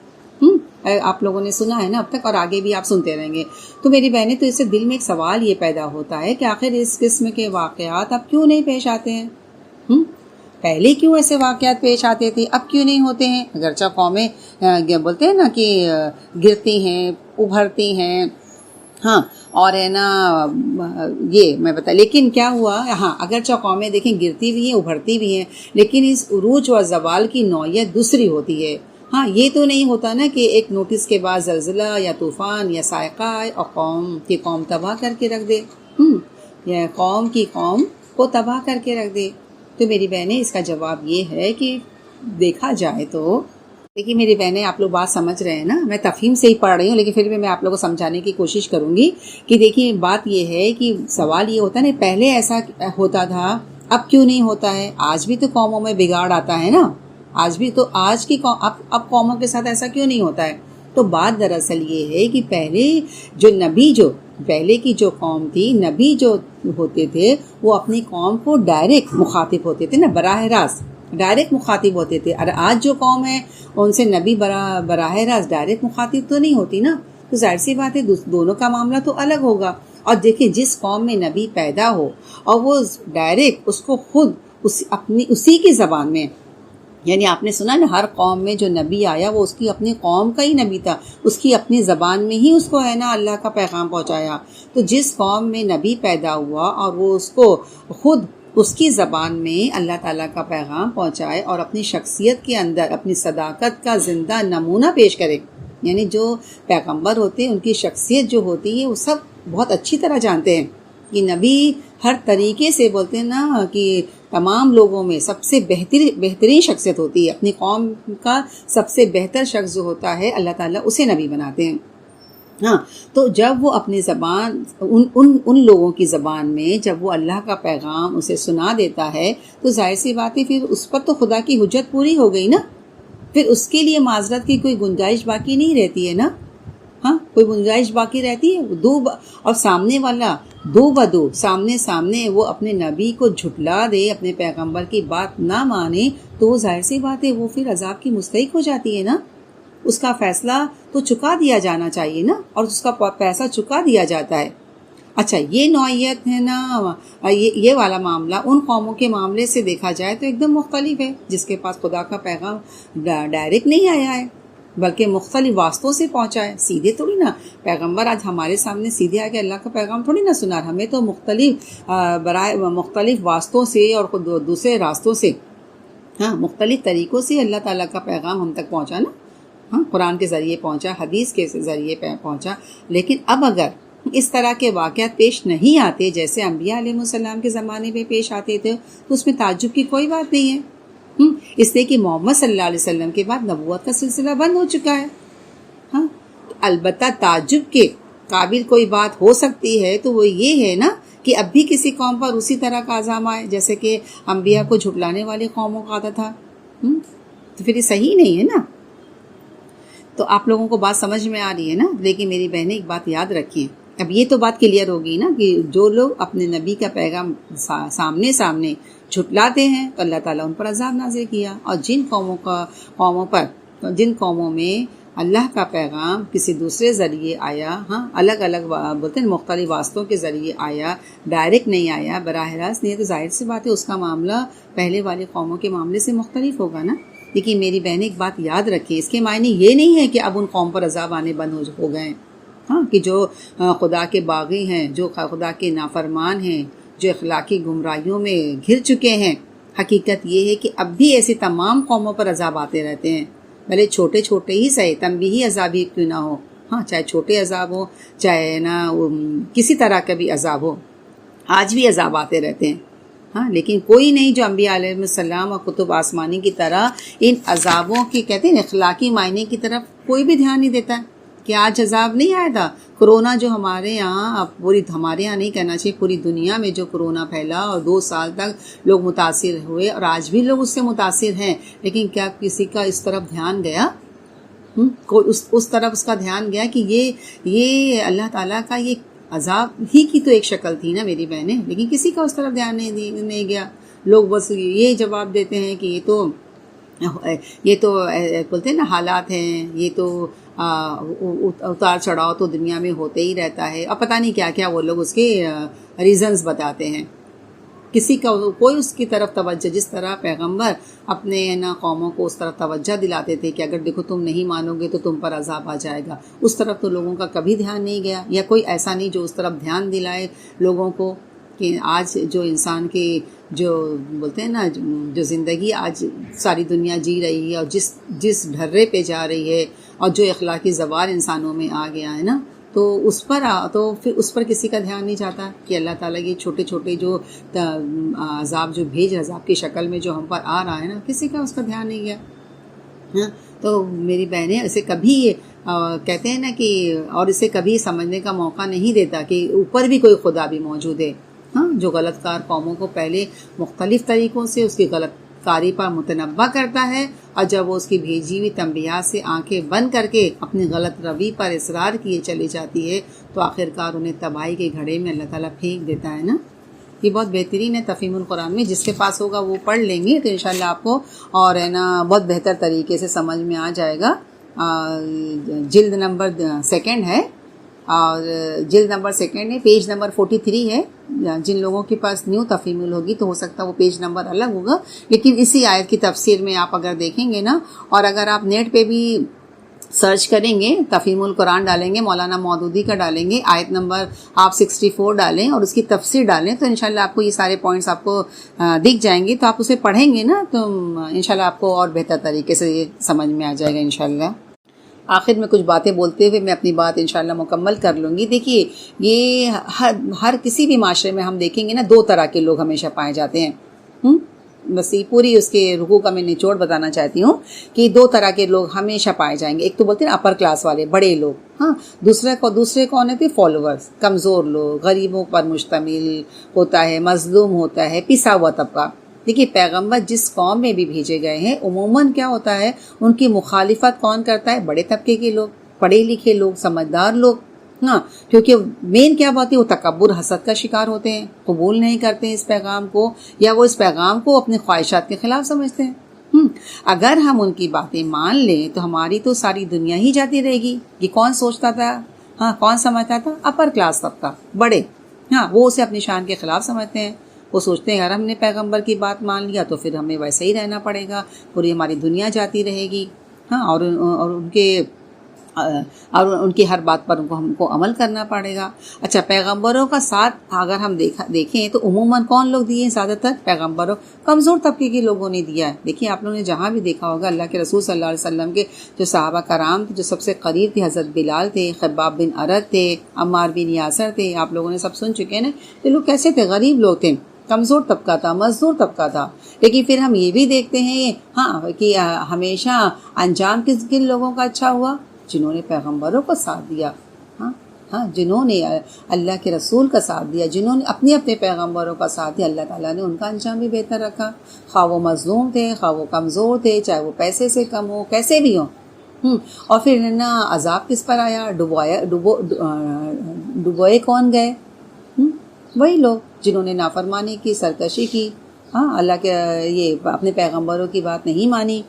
آپ لوگوں نے سنا ہے نا اب تک، اور آگے بھی آپ سنتے رہیں گے. تو میری بہنیں، تو اس سے دل میں ایک سوال یہ پیدا ہوتا ہے کہ آخر اس قسم کے واقعات اب کیوں نہیں پیش آتے ہیں؟ پہلے کیوں ایسے واقعات پیش آتے تھے، اب کیوں نہیں ہوتے ہیں؟ اگرچہ قومیں بولتے ہیں نا کہ گرتی ہیں، ابھرتی ہیں، ہاں، اور ہے نا یہ میں بتا، لیکن کیا ہوا، ہاں اگرچہ قومیں دیکھیں گرتی بھی ہیں، ابھرتی بھی ہیں، لیکن اس عروج و زوال کی نوعیت دوسری ہوتی ہے. ہاں، یہ تو نہیں ہوتا نا کہ ایک نوٹس کے بعد زلزلہ یا طوفان یا صاعقہ آئے اور قوم تباہ کر کے رکھ دے، یا قوم کو تباہ کر کے رکھ دے. تو میری بہنیں اس کا جواب یہ ہے کہ دیکھا جائے تو دیکھیے میری بہنیں، آپ لوگ بات سمجھ رہے ہیں نا، میں تفہیم سے ہی پڑھ رہی ہوں لیکن پھر بھی میں آپ لوگوں کو سمجھانے کی کوشش کروں گی کہ دیکھیے بات یہ ہے کہ سوال یہ ہوتا ہے نا، پہلے ایسا ہوتا تھا اب کیوں نہیں ہوتا ہے؟ آج بھی تو قوموں میں بگاڑ آتا ہے نا، آج بھی تو آج کی اب قوموں کے ساتھ ایسا کیوں نہیں ہوتا ہے؟ تو بات دراصل یہ ہے کہ پہلے کی جو قوم تھی، نبی جو ہوتے تھے وہ اپنی قوم کو ڈائریکٹ مخاطب ہوتے تھے نا، براہ راست ڈائریکٹ مخاطب ہوتے تھے. اور آج جو قوم ہے ان سے نبی براہ راست ڈائریکٹ مخاطب تو نہیں ہوتی نا. تو ظاہر سی بات ہے دونوں کا معاملہ تو الگ ہوگا. اور دیکھیں جس قوم میں نبی پیدا ہو اور وہ ڈائریکٹ اس کو خود اسی کی زبان میں، یعنی آپ نے سنا نا ہر قوم میں جو نبی آیا وہ اس کی اپنی قوم کا ہی نبی تھا، اس کی اپنی زبان میں ہی اس کو ہے نا اللہ کا پیغام پہنچایا. تو جس قوم میں نبی پیدا ہوا اور وہ اس کو خود اس کی زبان میں اللہ تعالیٰ کا پیغام پہنچائے اور اپنی شخصیت کے اندر اپنی صداقت کا زندہ نمونہ پیش کرے، یعنی جو پیغمبر ہوتے ہیں ان کی شخصیت جو ہوتی ہے وہ سب بہت اچھی طرح جانتے ہیں کہ نبی ہر طریقے سے بولتے ہیں نا کہ تمام لوگوں میں سب سے بہترین شخصیت ہوتی ہے، اپنی قوم کا سب سے بہتر شخص جو ہوتا ہے اللہ تعالیٰ اسے نبی بناتے ہیں. ہاں، تو جب وہ اپنی زبان ان لوگوں کی زبان میں جب وہ اللہ کا پیغام اسے سنا دیتا ہے تو ظاہر سی بات ہے پھر اس پر تو خدا کی حجت پوری ہو گئی نا، پھر اس کے لیے معذرت کی کوئی گنجائش باقی نہیں رہتی ہے نا. ہاں، کوئی گنجائش باقی رہتی ہے؟ اور سامنے والا دو بدو سامنے وہ اپنے نبی کو جھٹلا دے، اپنے پیغمبر کی بات نہ مانے، تو ظاہر سی بات ہے وہ پھر عذاب کی مستحق ہو جاتی ہے نا. اس کا فیصلہ تو چکا دیا جانا چاہیے نا، اور اس کا پیسہ چکا دیا جاتا ہے. اچھا، یہ نوعیت ہے نا، یہ والا معاملہ ان قوموں کے معاملے سے دیکھا جائے تو ایک دم مختلف ہے، جس کے پاس خدا کا پیغام ڈائریکٹ نہیں آیا ہے بلکہ مختلف واسطوں سے پہنچا ہے. سیدھے تھوڑی نا پیغمبر آج ہمارے سامنے سیدھے آ کے اللہ کا پیغام تھوڑی نہ سنا، ہمیں تو مختلف واسطوں سے اور دوسرے راستوں سے، ہاں مختلف طریقوں سے اللہ تعالیٰ کا پیغام ہم تک پہنچا نا. ہاں، قرآن کے ذریعے پہنچا، حدیث کے ذریعے پہنچا. لیکن اب اگر اس طرح کے واقعات پیش نہیں آتے جیسے انبیاء علیہ السلام کے زمانے میں پیش آتے تھے تو اس میں تعجب کی کوئی بات نہیں ہے. اس لیے کہ محمد صلی اللہ علیہ وسلم کے بعد نبوت کا سلسلہ بند ہو چکا ہے. ہاں، البتہ تعجب کے قابل کوئی بات ہو سکتی ہے تو وہ یہ ہے نا کہ اب بھی کسی قوم پر اسی طرح کا عذاب آئے جیسے کہ انبیاء کو جھٹلانے والی قوموں کا آتا تھا. تو پھر یہ صحیح نہیں ہے نا. تو آپ لوگوں کو بات سمجھ میں آ رہی ہے نا. لیکن میری بہنیں ایک بات یاد رکھیں، اب یہ تو بات کلیئر ہوگی نا کہ جو لوگ اپنے نبی کا پیغام سامنے جھٹلاتے ہیں تو اللہ تعالیٰ ان پر عذاب نازل کیا. اور جن قوموں میں اللہ کا پیغام کسی دوسرے ذریعے آیا، ہاں الگ بولتے ہیں مختلف واسطوں کے ذریعے آیا، ڈائریکٹ نہیں آیا، براہ راست نہیں، تو ظاہر سی بات ہے اس کا معاملہ پہلے والی قوموں کے معاملے سے مختلف ہوگا نا. لیکن میری بہنیں ایک بات یاد رکھیں، اس کے معنی یہ نہیں ہے کہ اب ان قوم پر عذاب آنے بند ہو گئے. ہاں، کہ جو خدا کے باغی ہیں، جو خدا کے نافرمان ہیں، جو اخلاقی گمراہیوں میں گھر چکے ہیں. حقیقت یہ ہے کہ اب بھی ایسی تمام قوموں پر عذاب آتے رہتے ہیں، بھلے چھوٹے ہی صحیح، تنبیہی عذاب ہی کیوں نہ ہو. ہاں، چاہے چھوٹے عذاب ہو، چاہے نا کسی طرح کا بھی عذاب ہو، آج بھی عذاب آتے رہتے ہیں. ہاں، لیکن کوئی نہیں جو انبیاء علیہ السلام اور کتب آسمانی کی طرح ان عذابوں کی کہتے ہیں اخلاقی معنی کی طرف کوئی بھی دھیان نہیں دیتا ہے کہ آج عذاب نہیں آیا تھا کرونا جو ہمارے یہاں، اب پوری ہمارے یہاں نہیں کہنا چاہیے، پوری دنیا میں جو کرونا پھیلا اور 2 سال تک لوگ متاثر ہوئے اور آج بھی لوگ اس سے متاثر ہیں، لیکن کیا کسی کا اس طرف دھیان گیا؟ کوئی اس طرف اس کا دھیان گیا کہ یہ اللہ تعالیٰ کا یہ عذاب ہی کی تو ایک شکل تھی نا میری بہنیں، لیکن کسی کا اس طرف دھیان نہیں گیا. لوگ بس یہ جواب دیتے ہیں کہ یہ تو بولتے ہیں نا حالات ہیں، یہ تو اتار چڑھاؤ تو دنیا میں ہوتے ہی رہتا ہے، اب پتہ نہیں کیا کیا وہ لوگ اس کے ریزنز بتاتے ہیں. کسی کا کوئی اس کی طرف توجہ، جس طرح پیغمبر اپنے نا قوموں کو اس طرف توجہ دلاتے تھے کہ اگر دیکھو تم نہیں مانو گے تو تم پر عذاب آ جائے گا، اس طرف تو لوگوں کا کبھی دھیان نہیں گیا، یا کوئی ایسا نہیں جو اس طرف دھیان دلائے لوگوں کو کہ آج جو انسان کی جو بولتے ہیں نا جو زندگی آج ساری دنیا جی رہی ہے اور جس ڈھرے پہ جا رہی ہے اور جو اخلاقی زوال انسانوں میں آ گیا ہے نا، تو پھر اس پر کسی کا دھیان نہیں جاتا کہ اللہ تعالیٰ یہ چھوٹے چھوٹے جو عذاب جو عذاب کی شکل میں جو ہم پر آ رہا ہے نا، کسی کا اس کا دھیان نہیں گیا. ہاں، تو میری بہنیں اسے کبھی کہتے ہیں نا کہ اور اسے کبھی سمجھنے کا موقع نہیں دیتا کہ اوپر بھی کوئی خدا بھی موجود ہے. ہاں، جو غلط کار قوموں کو پہلے مختلف طریقوں سے اس کی غلط کاری پر متنبع کرتا ہے، اور جب وہ اس کی بھیجی ہوئی تنبیہات سے آنکھیں بند کر کے اپنی غلط روی پر اصرار کیے چلی جاتی ہے، تو آخرکار انہیں تباہی کے گھڑے میں اللہ تعالیٰ پھینک دیتا ہے نا. یہ بہت بہترین ہے تفہیم القرآن میں، جس کے پاس ہوگا وہ پڑھ لیں گے تو انشاءاللہ آپ کو اور ہے نا بہت بہتر طریقے سے سمجھ میں آ جائے گا. جلد نمبر 2 ہے، اور جلد نمبر 2 ہے، پیج نمبر 43 ہے. جن لوگوں کے پاس نیو تفہیم ہوگی تو ہو سکتا ہے وہ پیج نمبر الگ ہوگا، لیکن اسی آیت کی تفسیر میں آپ اگر دیکھیں گے نا، اور اگر آپ نیٹ پہ بھی سرچ کریں گے، تفہیم القرآن ڈالیں گے، مولانا مودودی کا ڈالیں گے، آیت نمبر آپ 64 ڈالیں اور اس کی تفسیر ڈالیں، تو انشاءاللہ آپ کو یہ سارے پوائنٹس آپ کو دکھ جائیں گے. تو آپ اسے پڑھیں گے نا تو انشاءاللہ آپ کو اور بہتر طریقے سے یہ سمجھ میں آ جائے گا انشاءاللہ. آخر میں کچھ باتیں بولتے ہوئے میں اپنی بات انشاءاللہ مکمل کر لوں گی. دیکھیے، یہ ہر کسی بھی معاشرے میں ہم دیکھیں گے نا، 2 طرح کے لوگ ہمیشہ پائے جاتے ہیں. بس یہ پوری اس کے رکوع کا میں نچوڑ بتانا چاہتی ہوں کہ 2 طرح کے لوگ ہمیشہ پائے جائیں گے. ایک تو بولتے ہیں اپر کلاس والے بڑے لوگ، ہاں. دوسرے کون ہوتے ہیں؟ فالوورز، کمزور لوگ، غریبوں پر مشتمل ہوتا ہے، مظلوم ہوتا ہے، پسا ہوا طبقہ. دیکھیے، پیغمبر جس قوم میں بھی بھیجے گئے ہیں عموماً کیا ہوتا ہے، ان کی مخالفت کون کرتا ہے؟ بڑے طبقے کے لوگ، پڑھے لکھے لوگ، سمجھدار لوگ. ہاں، کیونکہ مین کیا بات ہے، وہ تکبر حسد کا شکار ہوتے ہیں، قبول نہیں کرتے ہیں اس پیغام کو، یا وہ اس پیغام کو اپنی خواہشات کے خلاف سمجھتے ہیں. اگر ہم ان کی باتیں مان لیں تو ہماری تو ساری دنیا ہی جاتی رہے گی. یہ کون سوچتا تھا؟ ہاں، کون سمجھتا تھا؟ اپر کلاس طبقہ، بڑے. ہاں، وہ اسے اپنی شان کے خلاف سمجھتے ہیں. وہ سوچتے ہیں اگر ہم نے پیغمبر کی بات مان لیا تو پھر ہمیں ویسے ہی رہنا پڑے گا، پوری ہماری دنیا جاتی رہے گی. ہاں، اور ان کی ہر بات پر ہم کو عمل کرنا پڑے گا. اچھا، پیغمبروں کا ساتھ اگر ہم دیکھیں تو عموماً کون لوگ دیے ہیں؟ زیادہ تر پیغمبروں کمزور طبقے کے لوگوں نے دیا ہے. دیکھیے، آپ لوگوں نے جہاں بھی دیکھا ہوگا اللہ کے رسول صلی اللہ علیہ وسلم کے جو صحابہ کرام تھے، جو سب سے قریب تھے، حضرت بلال تھے، خباب بن ارد تھے، عمار بن یاسر تھے، آپ لوگوں نے سب سن چکے ہیں نا. یہ لوگ کیسے تھے؟ غریب لوگ تھے، کمزور طبقہ تھا، مزدور طبقہ تھا. لیکن پھر ہم یہ بھی دیکھتے ہیں ہاں کہ ہمیشہ انجام کن لوگوں کا اچھا ہوا؟ جنہوں نے پیغمبروں کو ساتھ دیا. ہاں، جنہوں نے اللہ کے رسول کا ساتھ دیا، جنہوں نے اپنے پیغمبروں کا ساتھ دیا، اللہ تعالیٰ نے ان کا انجام بھی بہتر رکھا. خواہ وہ مظلوم تھے، خواہ وہ کمزور تھے، چاہے وہ پیسے سے کم ہو، کیسے بھی ہوں. اور پھر نا عذاب کس پر آیا؟ ڈبوئے کون گئے؟ وہی لوگ جنہوں نے نافرمانی کی، سرکشی کی. ہاں، اللہ کے یہ اپنے پیغمبروں کی بات نہیں مانی.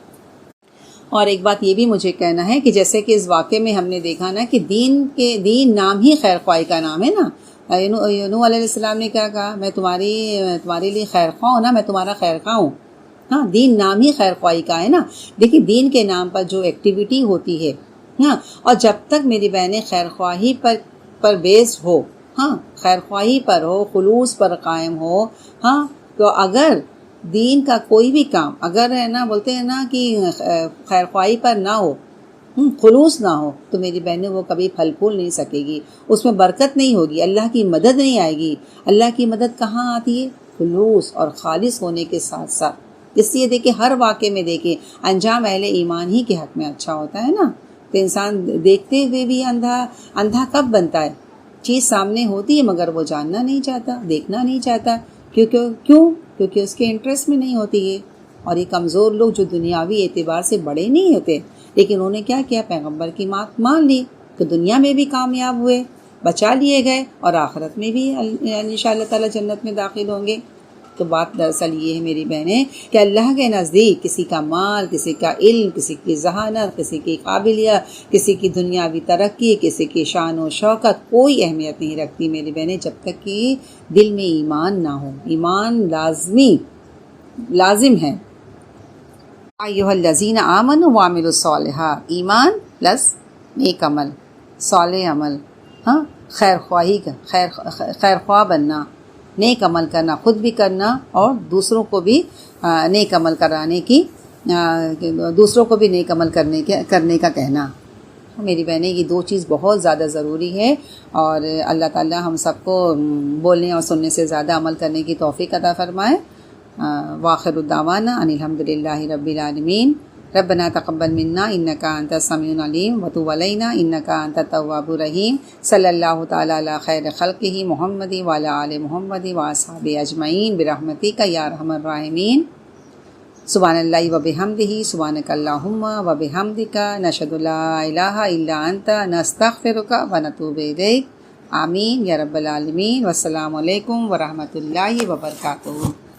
اور ایک بات یہ بھی مجھے کہنا ہے کہ جیسے کہ اس واقعے میں ہم نے دیکھا نا کہ دین نام ہی خیر خواہی کا نام ہے نا. نوح علیہ السلام نے کیا کہا؟ میں تمہارے لیے خیر خواہ ہوں نا، میں تمہارا خیر خواہ ہوں. ہاں، دین نام ہی خیر خواہی کا ہے نا. دیکھیے، دین کے نام پر جو ایکٹیویٹی ہوتی ہے، ہاں، اور جب تک میری بہنیں خیر خواہی پر بیسڈ ہو، ہاں، خیر خواہی پر ہو، خلوص پر قائم ہو، ہاں، تو اگر دین کا کوئی بھی کام اگر ہے نا بولتے ہیں نا کہ خیر خواہی پر نہ ہو، خلوص نہ ہو، تو میری بہنیں وہ کبھی پھل پھول نہیں سکے گی، اس میں برکت نہیں ہوگی، اللہ کی مدد نہیں آئے گی. اللہ کی مدد کہاں آتی ہے؟ خلوص اور خالص ہونے کے ساتھ ساتھ، اس لیے دیکھیں ہر واقعے میں دیکھیں انجام اہل ایمان ہی کے حق میں اچھا ہوتا ہے نا. تو انسان دیکھتے ہوئے بھی اندھا کب بنتا ہے؟ چیز سامنے ہوتی ہے مگر وہ جاننا نہیں چاہتا، دیکھنا نہیں چاہتا. کیونکہ اس کے انٹرسٹ میں نہیں ہوتی ہے. اور یہ کمزور لوگ جو دنیاوی اعتبار سے بڑے نہیں ہوتے، لیکن انہوں نے کیا کیا؟ پیغمبر کی بات مان لی تو دنیا میں بھی کامیاب ہوئے، بچا لیے گئے، اور آخرت میں بھی انشاءاللہ تعالی جنت میں داخل ہوں گے. تو بات دراصل یہ ہے میری بہنیں کہ اللہ کے نزدیک کسی کا مال، کسی کا علم، کسی کی ذہانت، کسی کی قابلیت، کسی کی دنیاوی ترقی، کسی کی شان و شوکت کوئی اہمیت نہیں رکھتی میری بہنیں، جب تک کہ دل میں ایمان نہ ہو. ایمان لازم ہے. ایھا الذین آمنوا وعملوا الصالحات، ایمان پلس نیک عمل، صالح عمل، ہاں، خیر خواہ بننا، نیک عمل کرنا، خود بھی کرنا اور دوسروں کو بھی نیک عمل کرنے کا کہنا. میری بہنیں یہ دو چیز بہت زیادہ ضروری ہے، اور اللہ تعالی ہم سب کو بولنے اور سننے سے زیادہ عمل کرنے کی توفیق عطا فرمائے. وآخر الدعوانا ان الحمد للہ رب العالمین. ربنا تقبل منا انک انت السمیع العلیم وتب علینا انک انت التواب الرحیم. صلی اللہ تعالی علی خیر خلقہ محمد وعلی آل محمد واصحابہ اجمعین برحمتک یا ارحم الراحمین. سبحان اللہ وبحمدہ، سبحانک اللہم وبحمدک، نشہد لا الہ الا انت، نستغفرک ونتوب الیک. آمین یا رب العالمین. والسلام علیکم ورحمۃ اللہ وبرکاتہ.